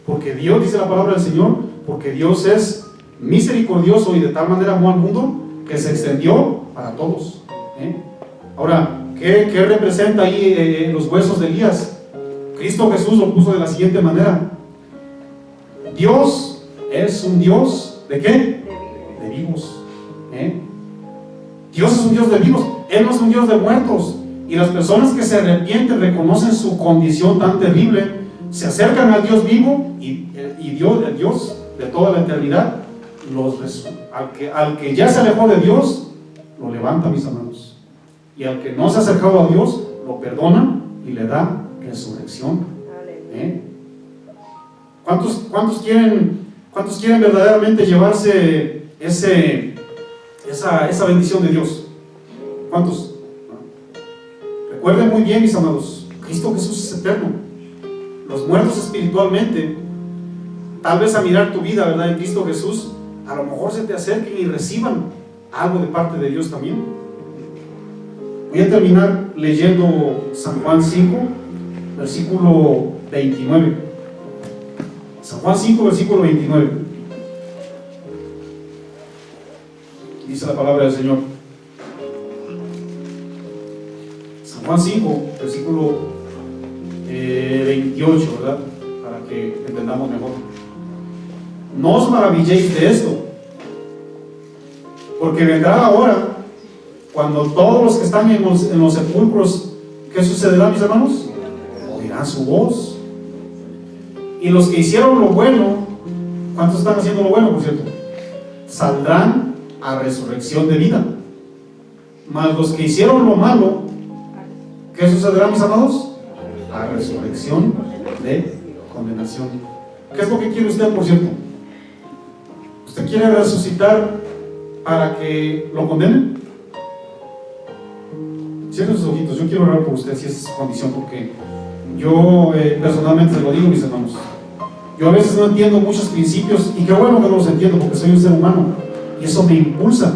Porque Dios, dice la palabra del Señor, porque Dios es misericordioso y de tal manera amó al mundo que se extendió para todos. Ahora, ¿qué representa ahí los huesos de Elías? Cristo Jesús lo puso de la siguiente manera: Dios es un Dios ¿de qué? De vivos. Dios es un Dios de vivos. Él no es un Dios de muertos. Y las personas que se arrepienten, reconocen su condición tan terrible, se acercan al Dios vivo y Dios, el Dios de toda la eternidad, al que ya se alejó de Dios, lo levanta, mis hermanos. Y al que no se ha acercado a Dios, lo perdona y le da resurrección. ¿Cuántos quieren verdaderamente llevarse esa bendición de Dios? ¿Cuántos? Recuerden muy bien, mis amados, Cristo Jesús es eterno. Los muertos espiritualmente, tal vez a mirar tu vida, ¿verdad?, en Cristo Jesús, a lo mejor se te acerquen y reciban algo de parte de Dios también. Voy a terminar leyendo San Juan 5, versículo 29. San Juan 5, versículo 29. Dice la palabra del Señor. San Juan 5, versículo 28, ¿verdad? Para que entendamos mejor. No os maravilléis de esto, porque vendrá la hora cuando todos los que están en los sepulcros, ¿qué sucederá, mis hermanos? Oirán su voz. Y los que hicieron lo bueno, ¿cuántos están haciendo lo bueno, por cierto? Saldrán a resurrección de vida. Mas los que hicieron lo malo, ¿qué sucederá, mis amados? A resurrección de condenación. ¿Qué es lo que quiere usted, por cierto? ¿Usted quiere resucitar para que lo condenen? Cierren sus ojitos. Yo quiero orar por usted si es su condición, porque yo personalmente se lo digo, mis hermanos. Yo a veces no entiendo muchos principios, y qué bueno que no los entiendo, porque soy un ser humano, y eso me impulsa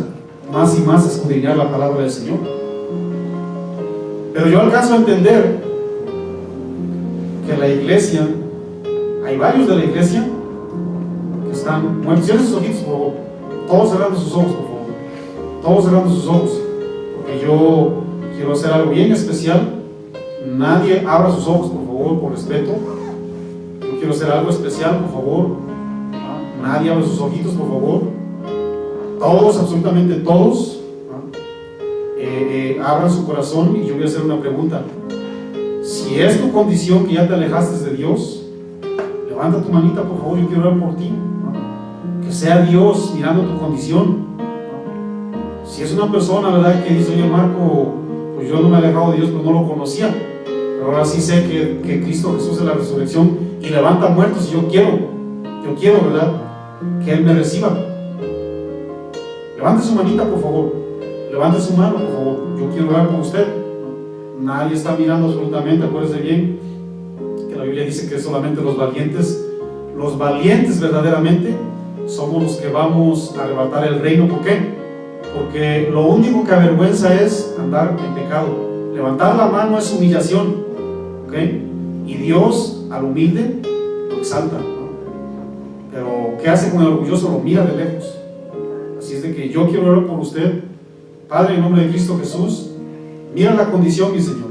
más y más a escudriñar la palabra del Señor. Pero yo alcanzo a entender que la iglesia, hay varios de la iglesia que están muertos. Cierren sus ojitos, por favor. Todos cerrando sus ojos, por favor. Todos cerrando sus ojos, porque yo quiero hacer algo bien especial. Nadie abra sus ojos, por favor, por respeto. Yo quiero hacer algo especial, por favor. Nadie abra sus ojitos, por favor. Todos, absolutamente todos, abran su corazón, y yo voy a hacer una pregunta. Si es tu condición que ya te alejaste de Dios, levanta tu manita, por favor. Yo quiero orar por ti. Que sea Dios mirando tu condición. Si es una persona, ¿verdad?, que dice: oye, Marco, pues yo no me he alejado de Dios, pero no lo conocía, pero ahora sí sé que Cristo Jesús es la resurrección y levanta muertos, y yo quiero, ¿verdad?, que Él me reciba. Levante su manita, por favor. Levante su mano, por favor. Yo quiero orar con usted. Nadie está mirando absolutamente. Acuérdese bien que la Biblia dice que solamente los valientes verdaderamente, somos los que vamos a arrebatar el reino. ¿Por qué? Porque lo único que avergüenza es andar en pecado. Levantar la mano es humillación, ¿ok? Y Dios al humilde lo exalta, ¿no? Pero ¿qué hace con el orgulloso? Lo mira de lejos. Así es de que yo quiero orar por usted. Padre, en nombre de Cristo Jesús, mira la condición, mi Señor,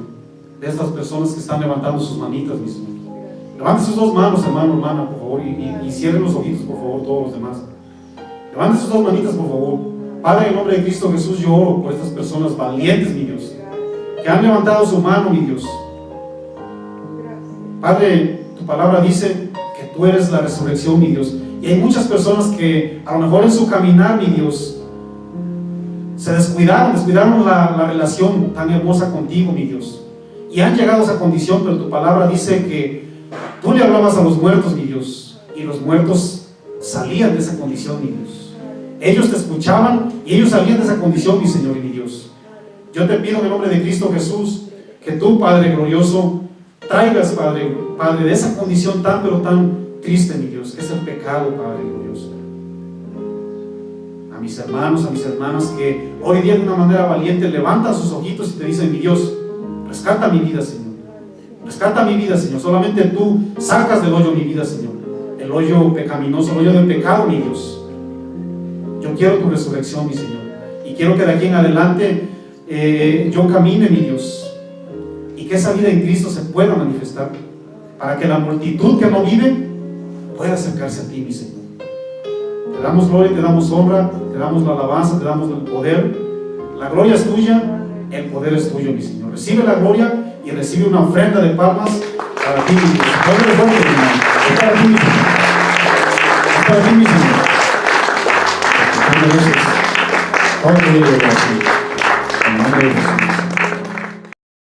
de estas personas que están levantando sus manitas, mi Señor. Levante sus dos manos, hermano, hermana, por favor, y cierren los ojitos, por favor, todos los demás. Levante sus dos manitas, por favor. Padre, en el nombre de Cristo Jesús, yo oro por estas personas valientes, mi Dios, que han levantado su mano, mi Dios. Padre, tu palabra dice que tú eres la resurrección, mi Dios. Y hay muchas personas que a lo mejor en su caminar, mi Dios, se descuidaron la relación tan hermosa contigo, mi Dios. Y han llegado a esa condición, pero tu palabra dice que tú le hablabas a los muertos, mi Dios, y los muertos salían de esa condición, mi Dios. Ellos te escuchaban y ellos salían de esa condición, mi Señor y mi Dios. Yo te pido en el nombre de Cristo Jesús que tú, Padre glorioso, traigas, Padre, de esa condición tan, pero tan triste, mi Dios, que es el pecado, Padre glorioso. A mis hermanos, a mis hermanas que hoy día de una manera valiente levantan sus ojitos y te dicen: mi Dios, rescata mi vida, Señor. Rescata mi vida, Señor. Solamente tú sacas del hoyo mi vida, Señor. El hoyo pecaminoso, el hoyo del pecado, mi Dios. Yo quiero tu resurrección, mi Señor. Y quiero que de aquí en adelante yo camine, mi Dios. Y que esa vida en Cristo se pueda manifestar. Para que la multitud que no vive pueda acercarse a ti, mi Señor. Te damos gloria, te damos honra, te damos la alabanza, te damos el poder. La gloria es tuya, el poder es tuyo, mi Señor. Recibe la gloria y recibe una ofrenda de palmas para ti, mi Dios. Es para ti, mi Señor. Es para ti, mi Señor. Muchas gracias. Todo el día, gracias. En el nombre de Jesús.